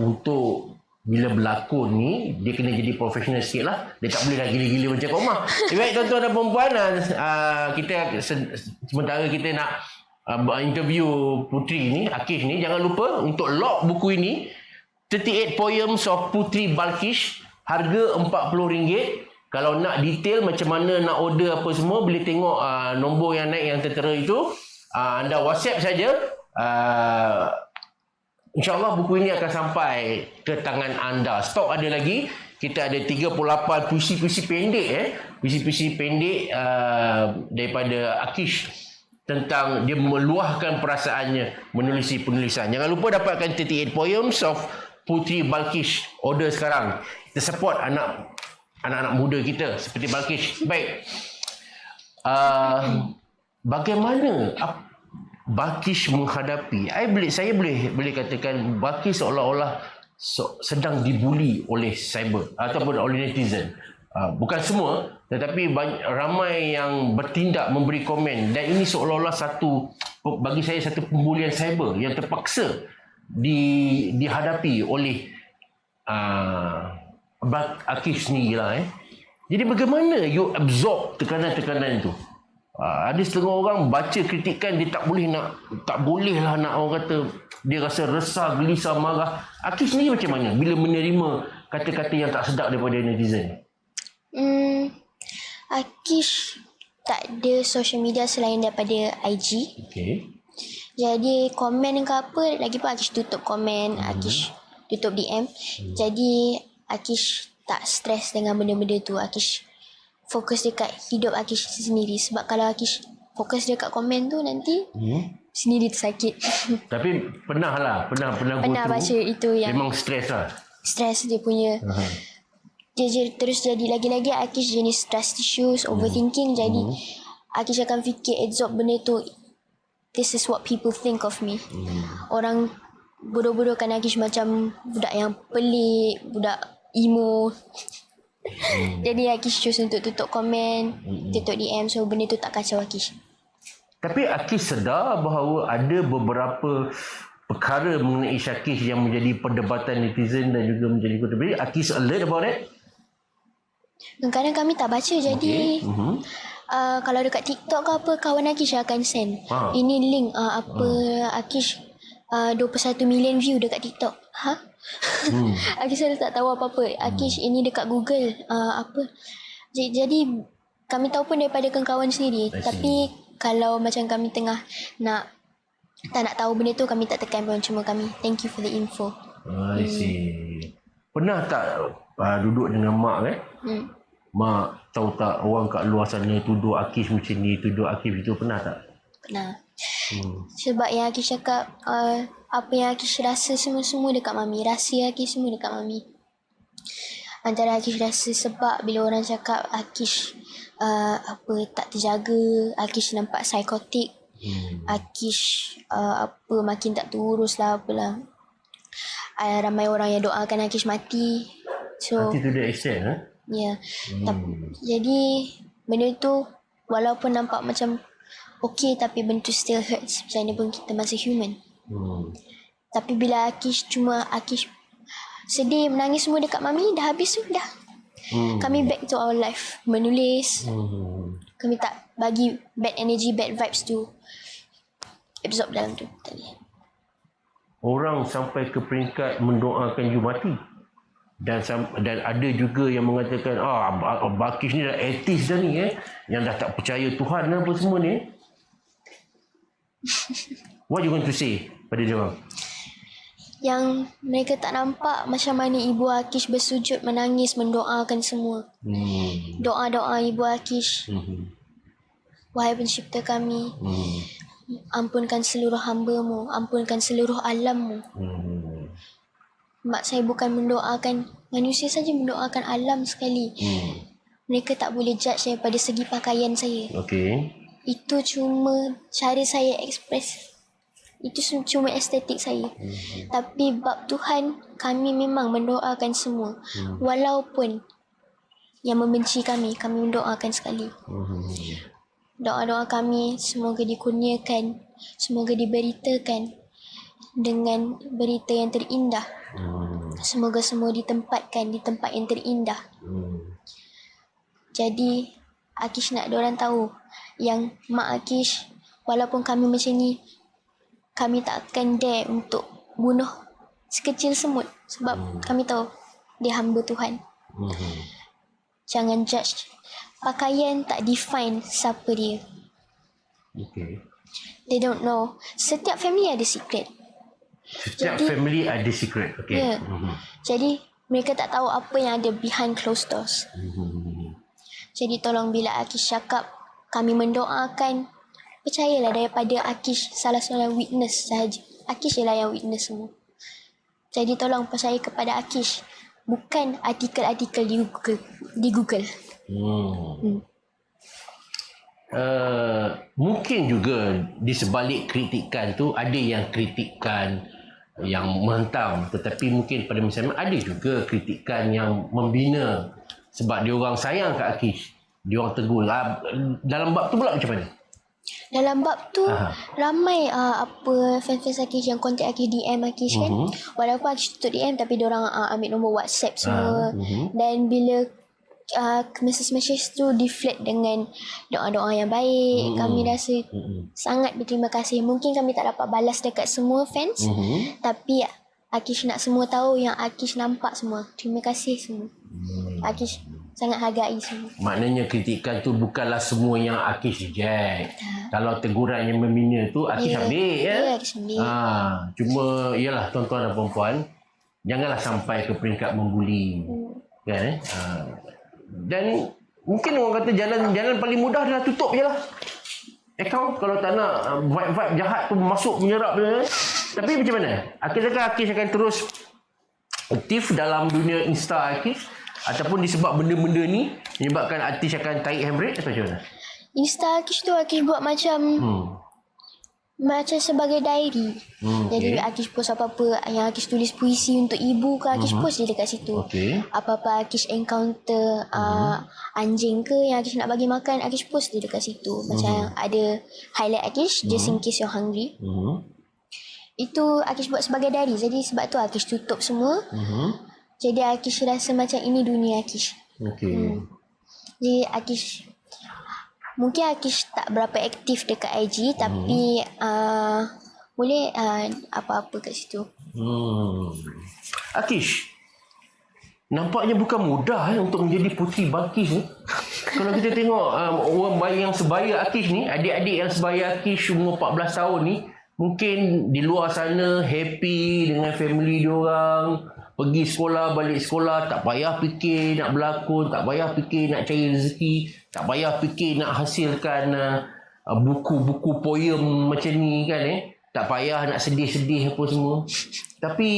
untuk bila berlakon ni, dia kena jadi profesional sikit lah. Dia tak boleh dah gila-gila macam kat rumah. Baik tuan-tuan dan perempuan, kita sementara kita nak interview Puteri ni, Akish ni, jangan lupa untuk lock buku ini, 38 Poems of Puteri Balqis, harga RM40. Kalau nak detail macam mana nak order apa semua, boleh tengok nombor yang naik yang tertera itu. Anda WhatsApp saja. InsyaAllah buku ini akan sampai ke tangan anda. Stok ada lagi. Kita ada 38 puisi-puisi pendek. Puisi-puisi pendek daripada Akish, tentang dia meluahkan perasaannya menulis penulisan. Jangan lupa dapatkan 38 Poems of Puteri Balqis. Order sekarang. Kita support anak-anak muda kita seperti Balqis. Baik. Bagaimana Balqis menghadapi, saya boleh katakan Balqis seolah-olah sedang dibuli oleh cyber ataupun oleh netizen. Bukan semua, tetapi ramai yang bertindak memberi komen, dan ini seolah-olah bagi saya satu pembulian cyber yang terpaksa dihadapi oleh Akish ni lah. Jadi bagaimana you absorb tekanan-tekanan itu? Ada setengah orang baca kritikan, dia tak boleh lah nak orang kata dia rasa resah, gelisah, marah. Akish ni macam mana bila menerima kata-kata yang tak sedap daripada netizen? Akish tak ada social media selain daripada IG. Okay. Jadi komen ke apa, lagi pun Akish tutup komen, Akish tutup DM. Jadi Akish tak stres dengan benda-benda tu. Akish fokus dekat hidup Akish sendiri. Sebab kalau Akish fokus dekat komen tu, nanti sendiri tersakit. Tapi pernah baca itu yang memang stres lah. Stres dia punya. Dia terus jadi lagi-lagi Akish jenis trust issues, overthinking. Jadi Akish akan fikir absorb benda tu. This is what people think of me. Orang bodoh-bodohkan Akish macam budak yang pelik, budak emo. Jadi Akish choose untuk tutup komen, tutup DM. So benda tu tak kacau Akish. Tapi Akish sedar bahawa ada beberapa perkara mengenai Syakis yang menjadi perdebatan netizen dan juga menjadi kontroversi. Akish alert about that? Kadang-kadang kami tak baca. Jadi kalau dekat TikTok ke apa, kawan Akish akan send. Ini link Akish 21 million view dekat TikTok. Akish selalu tak tahu apa-apa. Akish ini dekat Google. Jadi kami tahu pun daripada kawan sendiri. Tapi kalau macam kami tengah tak nak tahu benda tu, kami tak tekan pun. Cuma kami thank you for the info. I see. Pernah tak duduk dengan mak Mak tahu tak orang kat luar sana tuduh Akish macam ni, tuduh Akish itu, pernah tak? Pernah. Sebab yang Akish cakap, apa yang Akish rasa semua dekat Mami. Rahsia Akish semua dekat Mami. Antara Akish rasa sebab bila orang cakap Akish tak terjaga, Akish nampak psikotik, Akish makin tak terurus lah apalah. Ramai orang yang doakan Akish mati. So Mati to the extent ya. Jadi benda tu walaupun nampak macam okay, tapi benda tu still hurts. Macam mana pun kita masih human. Tapi bila Akish sedih, menangis semua dekat Mami, dah habis tu dah. Kami back to our life, menulis. Kami tak bagi bad energy, bad vibes tu absorb dalam tu tadi. Orang sampai ke peringkat mendoakan you mati. Dan ada juga yang mengatakan Akish ni dah atheist dah ni yang dah tak percaya Tuhan apa semua ni. What you going to say pada dia orang? Yang mereka tak nampak macam mana ibu Akish bersujud, menangis, mendoakan semua. Doa-doa ibu Akish. Wahai pencipta kami, ampunkan seluruh hamba-Mu, ampunkan seluruh alam-Mu. Mak saya bukan mendoakan manusia saja, mendoakan alam sekali. Mereka tak boleh judge daripada segi pakaian saya. Itu cuma cara saya express. Itu cuma estetik saya. Tapi bab Tuhan, kami memang mendoakan semua. Walaupun yang membenci kami mendoakan sekali. Doa-doa kami semoga dikurniakan, semoga diberitakan dengan berita yang terindah. Semoga semua ditempatkan di tempat yang terindah. Jadi Akish nak diorang tahu yang mak Akish, walaupun kami macam ni, kami tak akan dare untuk bunuh sekecil semut. Sebab kami tahu dia hamba Tuhan. Jangan judge. Pakaian tak define siapa dia. They don't know. Setiap family ada secret. Family ada secret. Jadi mereka tak tahu apa yang ada behind closed doors. Jadi tolong bila Akish cakap kami mendoakan, percayalah daripada Akish salah seorang witness sahaja. Akish ialah yang witness semua. Jadi tolong percaya kepada Akish, bukan artikel-artikel di Google. Mungkin juga di sebalik kritikan tu ada yang kritikan yang menghentam, tetapi mungkin pada masa sama ada juga kritikan yang membina sebab dia orang sayang kat Akish, dia orang tegur. Dalam bab tu pula macam mana? Dalam bab tu ramai fans-fans Akish yang contact Akish, DM Akish kan. Walaupun Akish tutup DM, tapi diorang ambil nombor WhatsApp semua. Dan bila message tu deflect dengan doa-doa yang baik, kami rasa sangat berterima kasih. Mungkin kami tak dapat balas dekat semua fans, tapi Akish nak semua tahu yang Akish nampak semua. Terima kasih semua. Akish sangat hargai semua. Maknanya kritikan tu bukanlah semua yang Akish reject. Kalau teguran yang membina tu Akish ambil Akish ambil. Cuma ialah tuan-tuan dan puan-puan, janganlah sampai ke peringkat membuli. Kan dan mungkin orang kata jalan paling mudah adalah tutup je lah akaun kalau tak nak vibe-vibe jahat tu masuk menyerap je. Tapi macam mana? Akhirnya Akish akan terus aktif dalam dunia Insta Akish, ataupun disebab benda-benda ni menyebabkan artis akan tarik handbrake atau macam mana? Insta Akish tu Akish buat macam Macam sebagai diary. Jadi Akish post apa-apa yang Akish tulis puisi untuk ibu ke, Akish post je dekat situ. Apa-apa Akish encounter anjing ke yang Akish nak bagi makan, Akish post je dekat situ. Macam ada highlight Akish just in case you're hungry. Itu Akish buat sebagai diary. Jadi sebab tu Akish tutup semua. Jadi Akish rasa macam ini dunia Akish. Jadi Akish mungkin Akish tak berapa aktif dekat IG, tapi boleh apa-apa kat situ. Akish, nampaknya bukan mudah untuk menjadi puteri Balqis ni. Kalau kita tengok orang bayi yang sebaya Akish ni, adik-adik yang sebaya Akish umur 14 tahun ni, mungkin di luar sana happy dengan family diorang, pergi sekolah, balik sekolah, tak payah fikir nak berlakon, tak payah fikir nak cari rezeki, tak payah fikir nak hasilkan buku-buku poem macam ni kan. Tak payah nak sedih-sedih apa semua. Tapi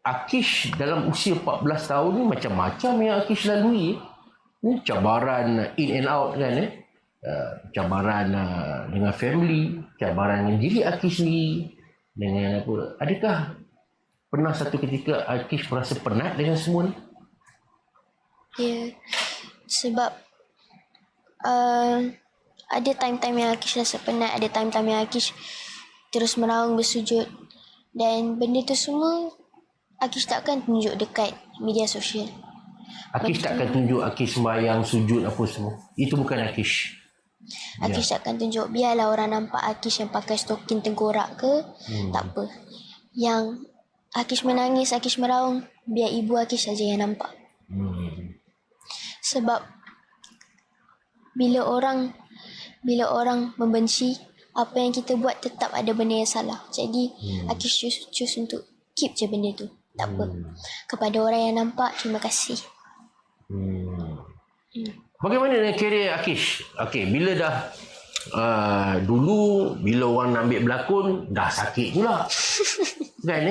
Akish dalam usia 14 tahun ni macam-macam yang Akish lalui. Cabaran in and out kan. Cabaran dengan family, cabaran dengan diri Akish ni, dengan apa. Adakah pernah satu ketika Akish merasa penat dengan semua ni? Ya, sebab ada time-time yang Akish rasa penat, ada time-time yang Akish terus meraung bersujud, dan benda tu semua Akish takkan tunjuk dekat media sosial. Akish takkan tunjuk Akish sembahyang, sujud apa semua. Itu bukan Akish. Akish takkan tunjuk. Biarlah orang nampak Akish yang pakai stokin tengkorak ke, tak apa. Yang Akish menangis, Akish meraung, biar ibu Akish saja yang nampak. Sebab bila orang membenci, apa yang kita buat tetap ada benda yang salah. Jadi Akish choose untuk keep je benda tu. Tak apa. Kepada orang yang nampak, terima kasih. Bagaimana dengan kerjaya Akish? Okey, bila dah dulu bila orang nak ambil berlakon dah sakit pula. Kan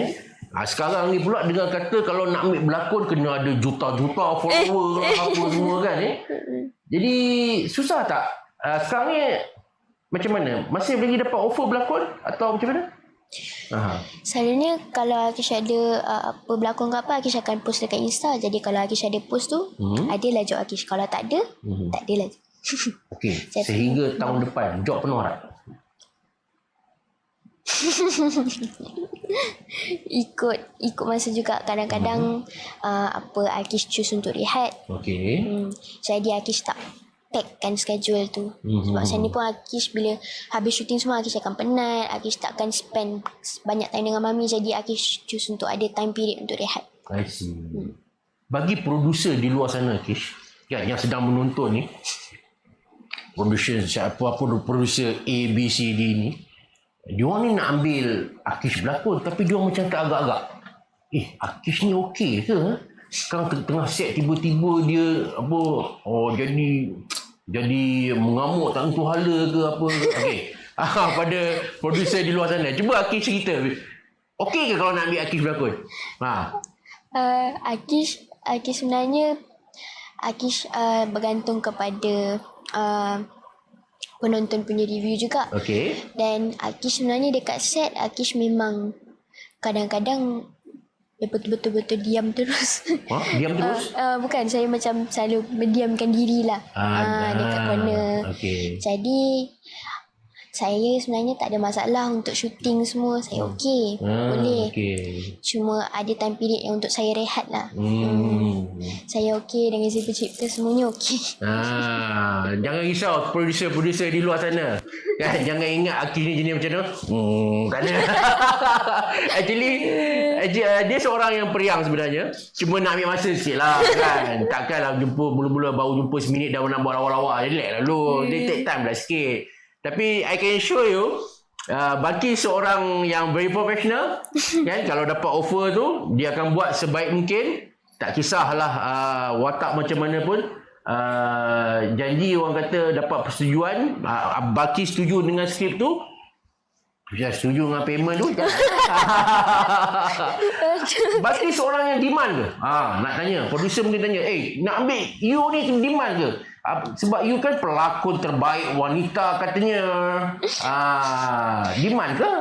sekarang ni pula dengan kata kalau nak ambil berlakon kena ada juta-juta follower lah apa semua kan Jadi susah tak? Sekarang ni macam mana? Masih lagi dapat offer berlakon atau macam mana? Selalunya kalau Akish ada apa berlakon ke apa, Akish akan post dekat Insta. Jadi kalau Akish ada post tu, adalah job Akish. Kalau tak ada, tak adalah. Okey, sehingga tahun depan job penuh tak? ikut masa juga. Kadang-kadang apa Akish choose untuk rehat. Jadi Akish tak packkan schedule tu. Sebab saya ni pun Akish bila habis shooting semua Akish akan penat, Akish takkan spend banyak time dengan mami. Jadi Akish choose untuk ada time period untuk rehat. I see. Bagi producer di luar sana Akish yang sedang menonton ni, producer producer A, B, C, D ni, diorang ni nak ambil Akish berlakon tapi diorang macam tak agak-agak. Akish ni okey ke? Sekarang tengah set tiba-tiba dia jadi mengamuk tak tentu hala ke apa. Okey. Pada producer di luar sana, cuba Akish cerita. Okey ke kalau nak ambil Akish berlakon? Akish sebenarnya Akish bergantung kepada penonton punya review juga. Dan Akish sebenarnya dekat set Akish memang kadang-kadang dia betul-betul diam terus. Diam terus? Bukan, saya macam selalu mendiamkan diri lah dekat corner. Jadi saya sebenarnya tak ada masalah untuk syuting semua. Saya okey, boleh. Cuma ada time period yang untuk saya rehat lah. Saya okey dengan saya pencipta, semuanya okey. Jangan risau producer-producer di luar sana. Jangan ingat Akish ni jenis macam tu. Tak ada. Actually dia seorang yang periang sebenarnya. Cuma nak ambil masa sikit lah kan. Takkanlah jumpa mula-mula baru jumpa seminit dah nak buat lawak-lawak. Relax lah dulu. Dia take time lah sikit. Tapi I can show you Balqis seorang yang very professional kan. Kalau dapat offer tu dia akan buat sebaik mungkin. Tak kisahlah watak macam mana pun. Janji orang kata dapat persetujuan. Balqis setuju dengan skrip tu, dia setuju dengan payment tu. Balqis seorang yang demand ke? Nak tanya producer mungkin tanya, nak ambil you ni demand ke? Sebab you kan pelakon terbaik wanita katanya. Demand ke?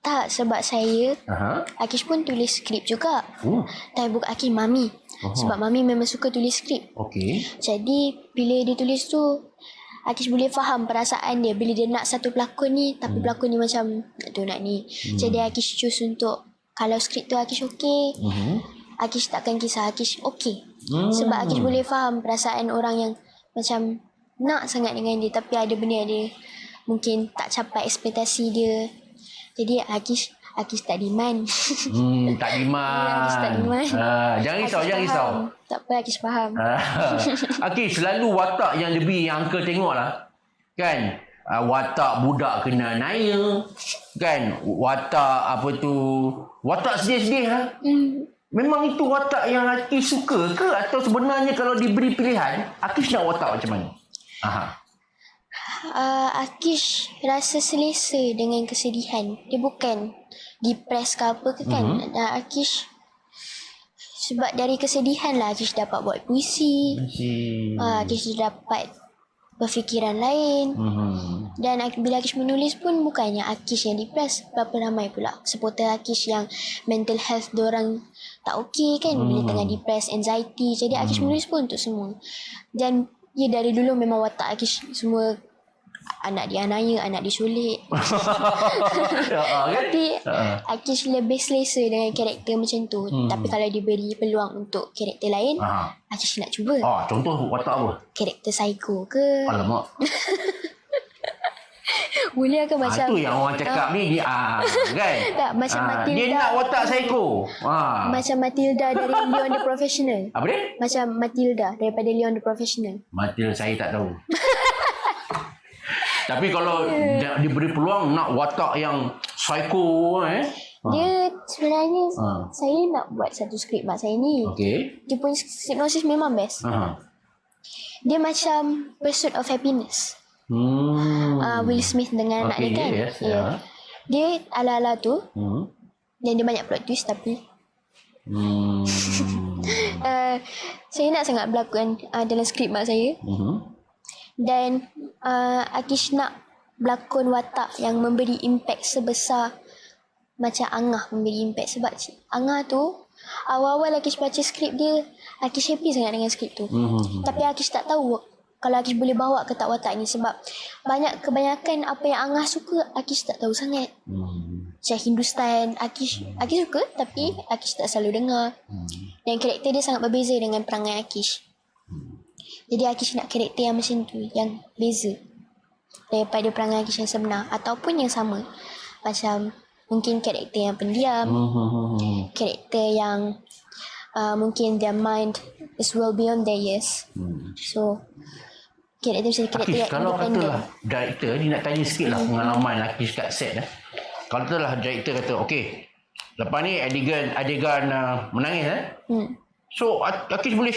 Tak, sebab saya, Aha. Akish pun tulis skrip juga. Oh. Tapi bukan Akish, Mami. Sebab Mami memang suka tulis skrip. Okey. Jadi, bila dia tulis tu, Akish boleh faham perasaan dia bila dia nak satu pelakon ni, tapi pelakon ni macam nak ni. Jadi Akish choose untuk, kalau skrip tu Akish okey, Akish takkan kisah Akish okey. Sebab Akish boleh faham perasaan orang yang macam nak sangat dengan dia, tapi ada benda yang dia mungkin tak capai ekspektasi dia. Jadi Akish tak demand. Tak demand. Akish tak demand. Jangan risau, Akish jangan risau. faham. Tak apa, Akish faham. Okey, selalu watak yang lebih yang uncle tengok lah. Kan? Watak budak kena naya. Kan? Watak apa tu? Watak sedih-sedih lah. Memang itu watak yang Akish suka ke? Atau sebenarnya kalau diberi pilihan, Akish nak watak macam mana? Akish rasa selesa dengan kesedihan. Dia bukan depressed ke apa ke kan. Akish, sebab dari kesedihan lah Akish dapat buat puisi. Akish dapat berfikiran lain. Dan bila Akish menulis pun bukannya Akish yang depressed. Berapa ramai pula supporter Akish yang mental health diorang tak okey kan. Bila tengah depressed, anxiety. Jadi Akish menulis pun untuk semua. Dan ya, dari dulu memang watak Akish semua anak dia anaya, anak dia sulit. Tapi Akish lebih selesa dengan karakter macam tu. Tapi kalau diberi peluang untuk karakter lain, Akish nak cuba. Contoh watak apa? Karakter psycho ke? Alamak. Boleh ke macam tu yang orang cakap ni kan? Tak, macam Matilda. Dia nak watak psycho. Macam Matilda dari Leon the Professional. Apa dia? Macam Matilda daripada Leon the Professional. Matilda saya tak tahu. Tapi kalau diberi peluang nak watak yang psycho dia sebenarnya saya nak buat satu skrip mak saya ni. Okey. Dia punya hipnosis memang best. Dia macam Pursuit of Happiness. Will Smith dengan anak dia kan. Yes, Dia ala-ala tu. Dan dia banyak plot twist tapi saya nak sangat berlakon dalam skrip mak saya. Dan Akish nak berlakon watak yang memberi impact sebesar macam Angah memberi impact. Sebab Angah tu awal-awal Akish baca skrip dia, Akish happy sangat dengan skrip tu. Tapi Akish tak tahu kalau Akish boleh bawa ke tak watak ni. Sebab kebanyakan apa yang Angah suka Akish tak tahu sangat. Macam Hindustan Akish suka, tapi Akish tak selalu dengar. Dan karakter dia sangat berbeza dengan perangai Akish. Jadi Akish nak karakter yang macam tu, yang beza daripada perangai Akish yang sebenar ataupun yang sama. Macam mungkin karakter yang pendiam, karakter yang mungkin their mind is well beyond their years. So karakter macam karakter yang kalau independent. katalah director ni, nak tanya sikit lah pengalaman Akish kat set Kalau katalah director kata okey, lepas ni adegan menangis so Akish boleh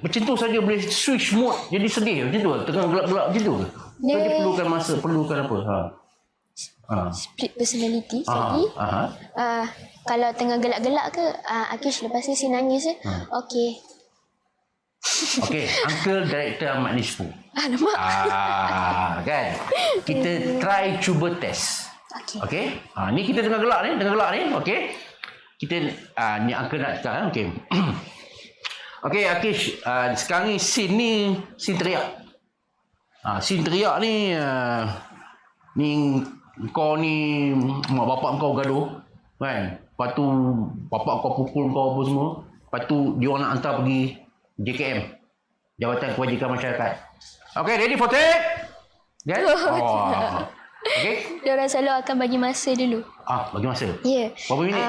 macam tu saja boleh switch mode jadi sedih macam tu, tengah gelap-gelap macam tu ke? Dia perlukan masa, perlukan apa? Split personality. Jadi kalau tengah gelak-gelak ke, Akish lepas ni si nangis okey. Okey, Uncle Director Ahmad Nisfu. Alamak. Kan? Kita try cuba test. Okey. Ni kita tengah gelak ni. Okey. Kita ni Uncle nak cakap okey. Okey, Akish, sekarang ni scene teriak. Scene teriak ni kau ni mak bapak kau gaduh kan. Lepas tu bapak kau pukul kau apa semua. Lepas tu dia orang nak hantar pergi JKM, Jabatan Kebajikan Masyarakat. Okay, ready for take? Yes? Okay. Dia orang selalu akan bagi masa dulu. Bagi masa? Ya. Berapa minit?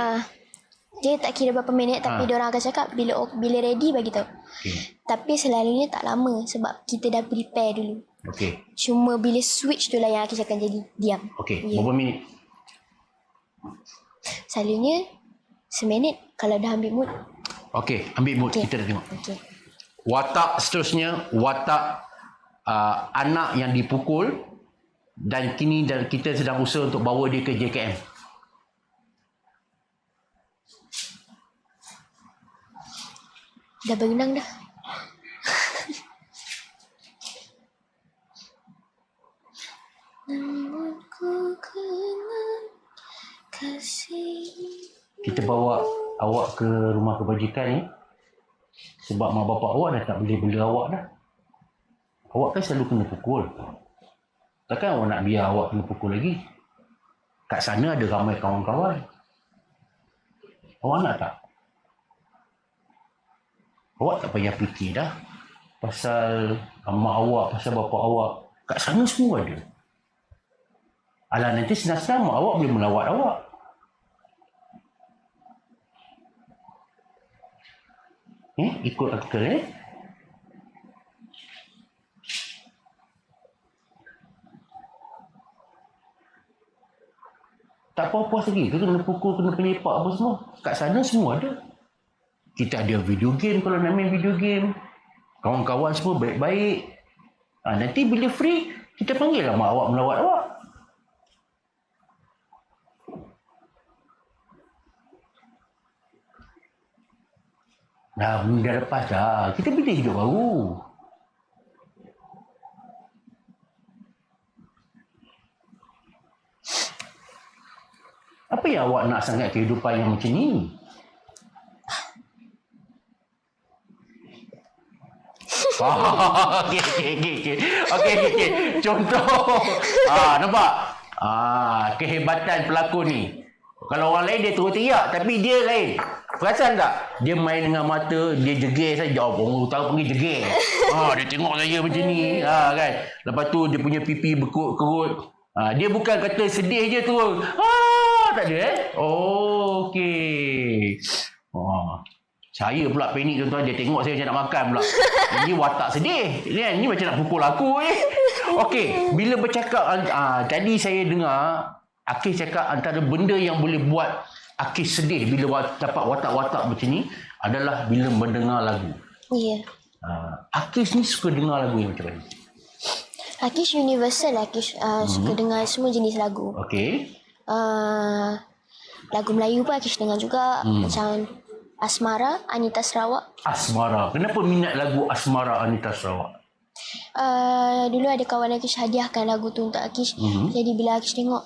Dia tak kira berapa minit, tapi dia orang akan cakap bila ready bagi tahu. Okay. Tapi selalunya tak lama sebab kita dah prepare dulu. Okay. Cuma bila switch tu lah yang Akish akan jadi diam. Okay. Berapa minit? Selalunya seminit kalau dah ambil mood. Okay, ambil mood. Okay. Kita dah tengok. Okay. Watak seterusnya, watak anak yang dipukul dan kini kita sedang usaha untuk bawa dia ke JKM. Dah berenang dah. awak ke rumah kebajikan ni sebab mak bapak awak dah tak boleh bela awak dah. Awak kan selalu kena pukul. Takkan awak nak biar awak kena pukul lagi? Kat sana ada ramai kawan-kawan. Awak nak tak? Awak tak payah fikir dah pasal mak awak, pasal bapak awak. Kat sana semua ada. Alah, nanti senang-senang mak awak boleh melawat awak. Ikut artikel tak puas lagi ke kena pukul, kena penyepak apa semua. Kat sana semua ada. Kita ada video game kalau nak main video game. Kawan-kawan semua baik-baik. Nanti bila free, kita panggil lah mak awak melawat awak. Dah lepas dah. Kita bila hidup baru. Apa yang awak nak sangat kehidupan yang macam ni? Okey. Contoh. Nampak? Kehebatan pelakon ni. Kalau orang lain dia terus teriak, tapi dia lain. Perasan tak? Dia main dengan mata, dia jeger saja. Orang utara panggil jeger. Dia tengok saya macam ni. Kan? Lepas tu dia punya pipi berkerut-kerut. Dia bukan kata sedih je terus. Tak ada okey. Saya pula panik tuan-tuan, dia tengok saya macam nak makan pula. Ini watak sedih. Ini macam nak pukul aku Okey, bila bercakap tadi saya dengar Akis cakap antara benda yang boleh buat Akis sedih bila dapat watak-watak macam ni adalah bila mendengar lagu. Ya. Akis ni suka dengar lagu yang macam mana? Akis universal. Akis suka dengar semua jenis lagu. Okey. Lagu Melayu pun Akis dengar juga. Macam Asmara, Anita Sarawak. Asmara. Kenapa minat lagu Asmara Anita Sarawak? Dulu ada kawan Akis hadiahkan lagu tu untuk Akis. Jadi bila Akis tengok,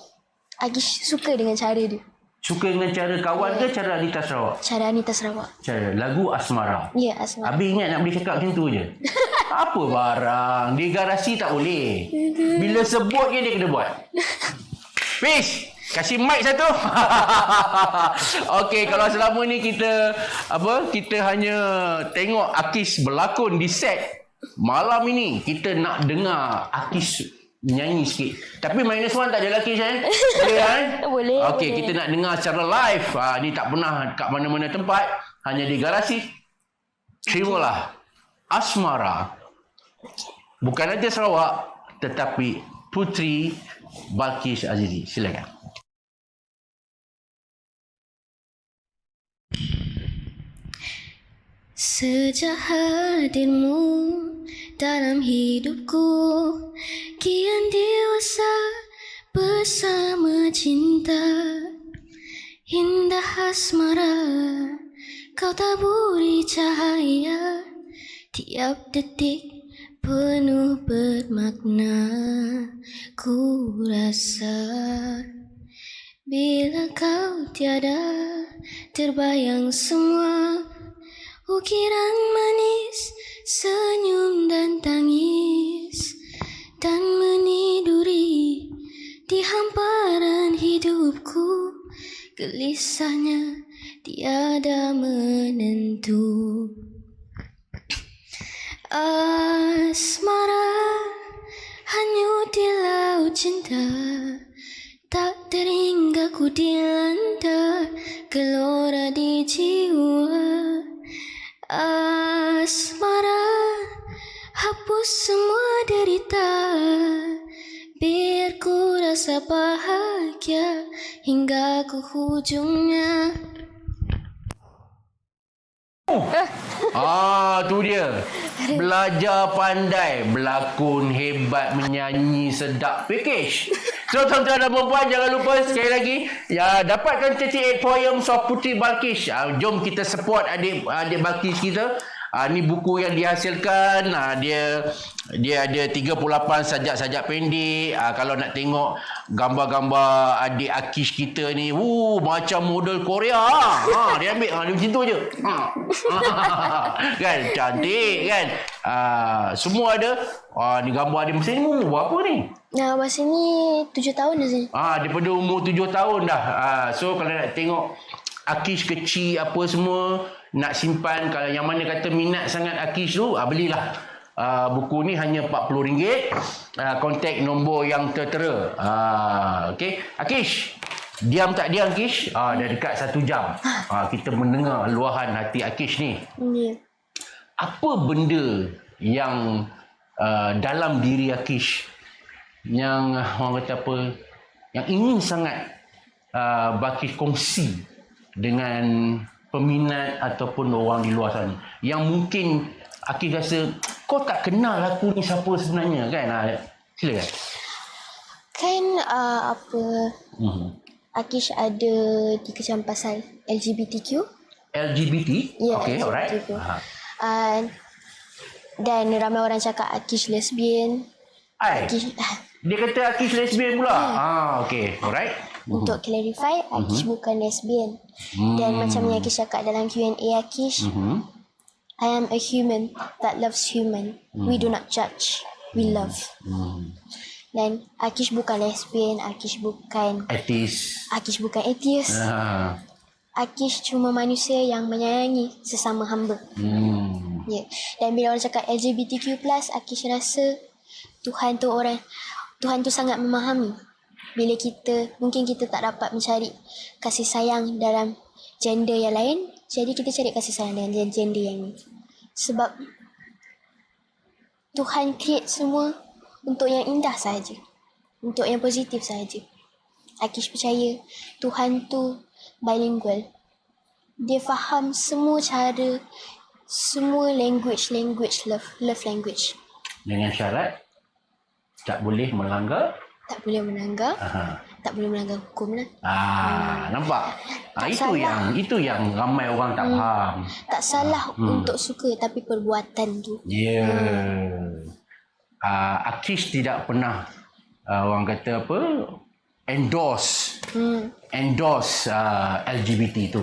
Akis suka dengan cara dia. Suka dengan cara kawan ke cara Anita Sarawak? Cara Anita Sarawak. Cara lagu Asmara. Ya, Asmara. Habis ingat nak boleh cakap macam tu je. Apa barang? Di garasi tak boleh. Bila sebut je dia kena buat. Fish, kasih mic satu. Okey, kalau selama ni kita hanya tengok Akis berlakon di set. Malam ini kita nak dengar Akis nyanyi sikit. Tapi -1 tak ada lelaki saya. Boleh kan? Boleh. Okey, boleh. kita nak dengar secara live. Ni tak pernah kat mana-mana tempat, hanya di garasi. Terimalah Asmara. Bukan saja Sarawak, tetapi Puteri Balqis Azizi. Silakan. Sejak hadirmu dalam hidupku, kian dewasa bersama cinta. Indah asmara, kau taburi cahaya. Tiap detik penuh bermakna. Ku rasa bila kau tiada, terbayang semua ukiran manis, senyum dan tangis, dan meniduri di hamparan hidupku. Gelisahnya tiada menentu. Asmara hanyut di laut cinta, tak terhingga ku dilanda gelora di jiwa. Asmara hapus semua derita, biar ku rasa bahagia hingga ke hujungnya. Tu dia. Belajar pandai, berlakon hebat, menyanyi sedap. Package. So, tuan-tuan dan puan-puan, jangan lupa sekali lagi dapatkan 38 Poems of Puteri Balqis. Jom kita support adik Balqis kita. Ni buku yang dihasilkan. Dia ada 38 sajak-sajak pendek. Kalau nak tengok gambar-gambar adik Akish kita ni, macam model Korea. Dia ambil dia macam tu je. Kan cantik kan. Semua ada. Ni gambar dia mesti ni umur berapa ni? Nah, masa ni 7 tahun dah sini. Daripada umur 7 tahun dah. So kalau nak tengok Akish kecil apa semua, nak simpan, kalau yang mana kata minat sangat Akish tu, belilah. Buku ni hanya RM40. Kontak nombor yang tertera. Okey. Akish, diam tak diam Akish? Dah dekat 1 jam. Kita mendengar luahan hati Akish ni. Ya. Apa benda yang dalam diri Akish yang orang kata apa, yang ingin sangat Akish kongsi dengan peminat ataupun orang di luar sana, yang mungkin Akish rasa kau tak kenal aku ni siapa sebenarnya kan? Silakan. Kan Akish ada dikecam pasal LGBTQ. LGBT? Ya, Okay, alright. LGBTQ. Dan ramai orang cakap Akish lesbian. Dia kata Akish lesbian pula. Okay, alright. Untuk clarify, Akish bukan lesbian. Dan macam yang Akish cakap dalam Q&A Akish, I am a human that loves human. We do not judge, we love. Dan Akish bukan lesbian, Akish bukan Atheist. atheist. Akish cuma manusia yang menyayangi sesama hamba. Ya. Dan bila orang cakap LGBTQ+, Akish rasa Tuhan tu sangat memahami. Bila mungkin kita tak dapat mencari kasih sayang dalam gender yang lain, jadi kita cari kasih sayang dengan gender yang ni. Sebab Tuhan create semua untuk yang indah sahaja, untuk yang positif sahaja. Akish percaya Tuhan tu bilingual. Dia faham semua cara, semua language love language. Dengan syarat tak boleh melanggar. Tak boleh melanggar. Tak boleh melanggar hukum lah. Nampak? Tak Itu yang ramai orang tak faham. Tak salah untuk suka, tapi perbuatan tu. Akish tidak pernah orang kata apa, endorse LGBT tu.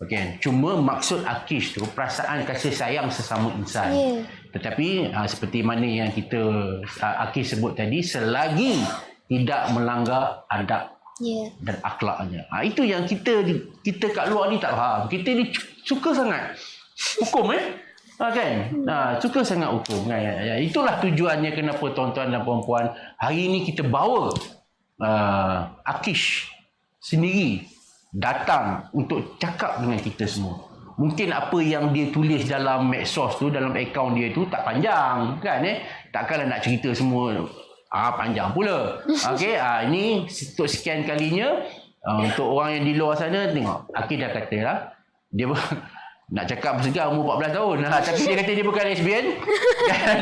Okay. Cuma maksud Akish tu perasaan kasih sayang sesama insan. Tetapi seperti mana yang Akish sebut tadi, selagi tidak melanggar adab dan akhlaknya. Itu yang kita kat luar ni tak faham. Kita ni suka sangat hukum kan? Suka sangat hukum kan? Itulah tujuannya kenapa tuan-tuan dan puan-puan hari ni kita bawa Akish sendiri datang untuk cakap dengan kita semua. Mungkin apa yang dia tulis dalam medsos tu, dalam akaun dia tu tak panjang kan? Takkanlah nak cerita semua. Panjang pula. Okey, ini untuk sekian kalinya untuk orang yang di luar sana tengok. Akish dah kata lah, dia nak cakap bersegar umur 14 tahun. Tapi dia kata dia bukan lesbian.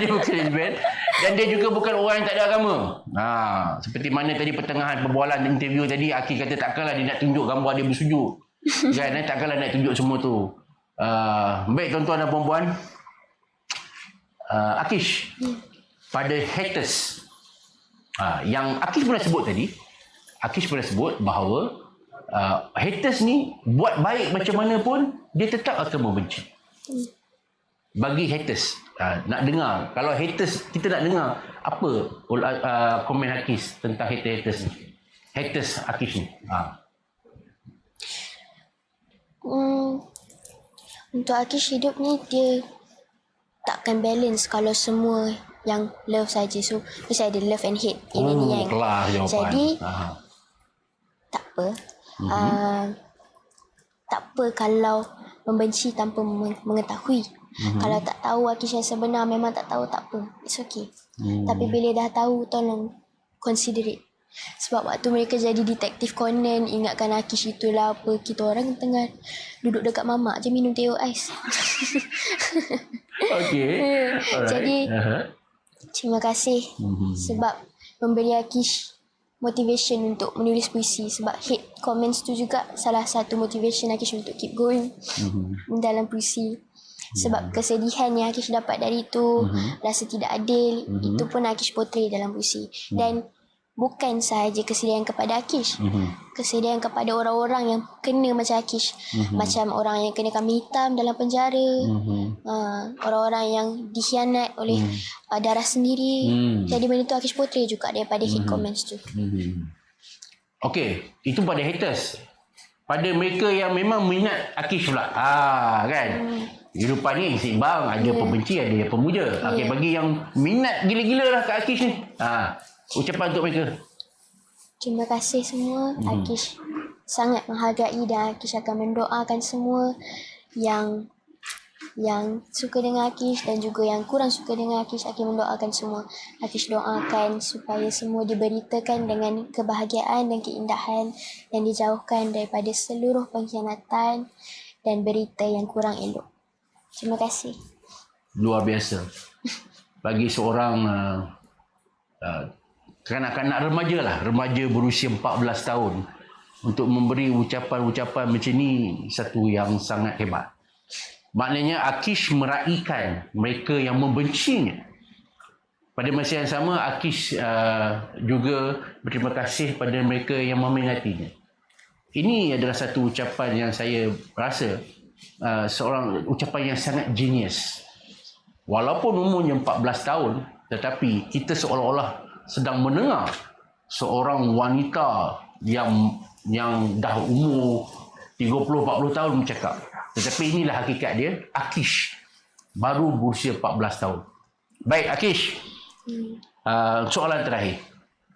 Dia bukan lesbian. Dan dia juga bukan orang yang tak ada agama. Seperti mana tadi pertengahan perbualan interview tadi, Akish kata takkanlah dia nak tunjuk gambar dia bersujud. Kan? Takkanlah nak tunjuk semua tu. Baik tuan-tuan dan puan-puan. Akish, pada haters, yang Akish pernah sebut tadi, Akish pernah sebut bahawa haters ni buat baik macam mana pun dia tetap akan membenci. Bagi haters, nak dengar, kalau haters, kita nak dengar apa komen Akish tentang haters ni, haters Akish ni. Untuk Akish hidup ni, dia takkan balance kalau semua yang love saja. So mesti ada love and hate. Ini ni yang jadi tak apa. Tak apa kalau membenci tanpa mengetahui. Kalau tak tahu Akish yang sebenar, memang tak tahu, tak apa, it's okay. Tapi bila dah tahu, tolong consider it. Sebab waktu mereka jadi detektif Conan, ingatkan Akish itulah apa, kita orang tengah duduk dekat mamak je minum teh ais. Okay. Jadi terima kasih sebab memberi Akish motivation untuk menulis puisi. Sebab hate comments tu juga salah satu motivation Akish untuk keep going dalam puisi. Sebab kesedihan yang Akish dapat dari itu, rasa tidak adil, itu pun Akish portray dalam puisi. Dan bukan sahaja kesedihan kepada Akish, kesedihan kepada orang-orang yang kena macam Akish, macam orang yang kena kambing hitam dalam penjara, orang-orang yang dikhianat oleh darah sendiri. Jadi benda tu Akish portray juga daripada hate comments tu. Okey, itu pada haters. Pada mereka yang memang minat Akish pula. Kan? Kehidupan ni seimbang, ada pembenci, ada yang pemuja. Okey, bagi yang minat gila-gila lah kat Akish ni. Ucapan untuk mereka. Terima kasih semua. Akish sangat menghargai dan Akish akan mendoakan semua yang suka dengan Akish dan juga yang kurang suka dengan Akish. Akish mendoakan semua. Akish doakan supaya semua diberitakan dengan kebahagiaan dan keindahan dan dijauhkan daripada seluruh pengkhianatan dan berita yang kurang elok. Terima kasih. Luar biasa. Bagi seorang kanak-kanak remaja berusia 14 tahun untuk memberi ucapan-ucapan macam ni, satu yang sangat hebat. Maknanya Akish meraihkan mereka yang membencinya. Pada masa yang sama, Akish juga berterima kasih pada mereka yang memingatinya. Ini adalah satu ucapan yang saya rasa seorang ucapan yang sangat genius. Walaupun umurnya 14 tahun, tetapi kita seolah-olah sedang mendengar seorang wanita yang dah umur 30-40 tahun bercakap. Tetapi inilah hakikat dia. Akish baru berusia 14 tahun. Baik Akish, soalan terakhir.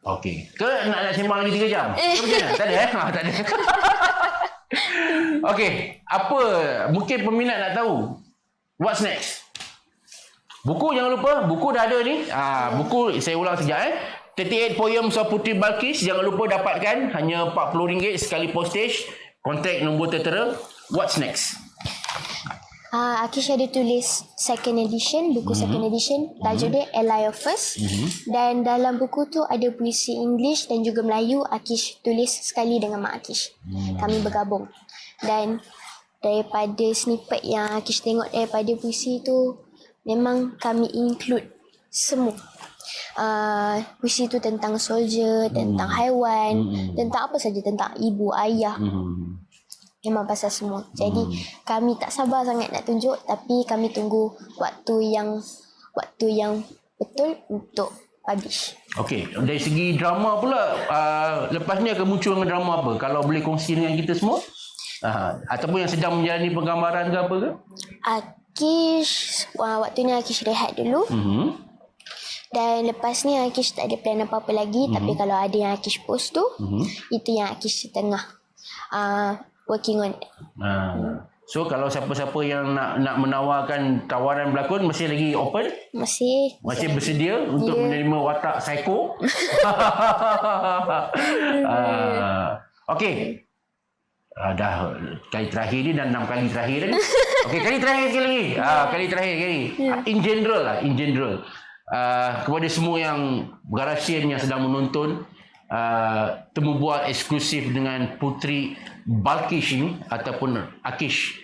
Okey, ke nak sembang lagi 3 jam? Macam mana? Tak ada tak ada. Okey, apa mungkin peminat nak tahu what's next? Buku jangan lupa, buku dah ada ni. Buku saya ulang sekejap 38 Poems of Puteri Balqis, jangan lupa dapatkan, hanya RM40 sekali postage. Kontak nombor tertera. What's next? Akish ada tulis second edition, buku second edition, tajuk dia Ally of First. Dan dalam buku tu ada puisi English dan juga Melayu. Akish tulis sekali dengan Mak Akish. Kami bergabung. Dan daripada snippet yang Akish tengok daripada puisi tu, memang kami include semua. Puisi tu tentang soldier, tentang haiwan, tentang apa saja, tentang ibu, ayah. Memang pasal semua. Jadi kami tak sabar sangat nak tunjuk, tapi kami tunggu waktu yang betul untuk publish. Okey, dari segi drama pula, lepas ni akan muncul dengan drama apa? Kalau boleh kongsi dengan kita semua? Ataupun yang sedang menjalani penggambaran ke apa ke? Akish, waktu ni Akish rehat dulu. Dan lepas ni Akish tak ada plan apa-apa lagi. Tapi kalau ada yang Akish post tu, itu yang Akish tengah working on it. So kalau siapa-siapa yang nak menawarkan tawaran berlakon, masih lagi open? Masih Bersedia untuk menerima watak psycho? Okey. Dah kali terakhir ni dan 6 kali terakhir dah ni. Okey, kali terakhir sekali lagi. Kali terakhir kali. In general. Kepada semua yang Garasian yang sedang menonton, temu bual eksklusif dengan Puteri Balqis ini ataupun Akish,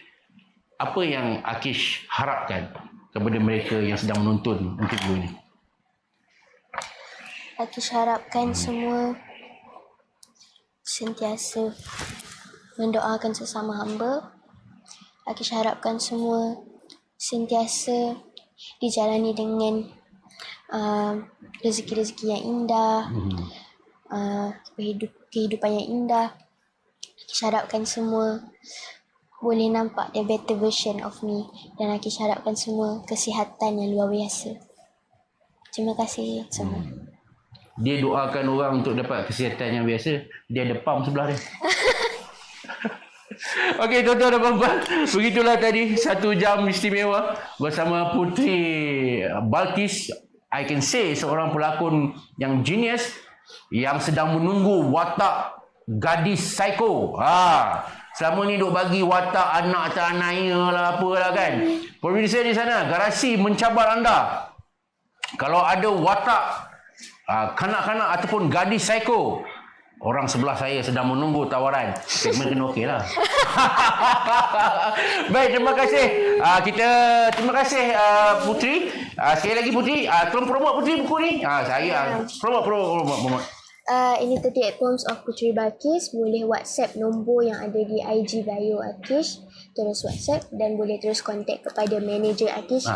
apa yang Akish harapkan kepada mereka yang sedang menonton interview ini? Akish harapkan semua sentiasa mendoakan sesama hamba. Akish harapkan semua sentiasa dijalani dengan rezeki-rezeki yang indah, kehidupan yang indah. Akish harapkan semua boleh nampak the better version of me, dan Akish harapkan semua kesihatan yang luar biasa. Terima kasih semua. Dia doakan orang untuk dapat kesihatan yang biasa, dia ada pam sebelah dia. Okey, tuan-tuan dan puan-puan, begitulah tadi 1 jam istimewa bersama Puteri Balqis. I can say seorang pelakon yang genius, yang sedang menunggu watak gadis psycho. Selama ni duk bagi watak anak tanaya lah apalah kan. Producer di sana, Garasi mencabar anda. Kalau ada watak kanak-kanak ataupun gadis psycho Orang sebelah saya sedang menunggu tawaran. Segmen kena okey lah. Baik, terima kasih. Terima kasih Putri. Sekali lagi Putri, tolong promote Putri buku ni. Saya promote. Ini 38 Poems of Putri Balqis. Boleh WhatsApp nombor yang ada di IG bio Akish. Terus WhatsApp dan boleh terus kontak kepada manager Akish.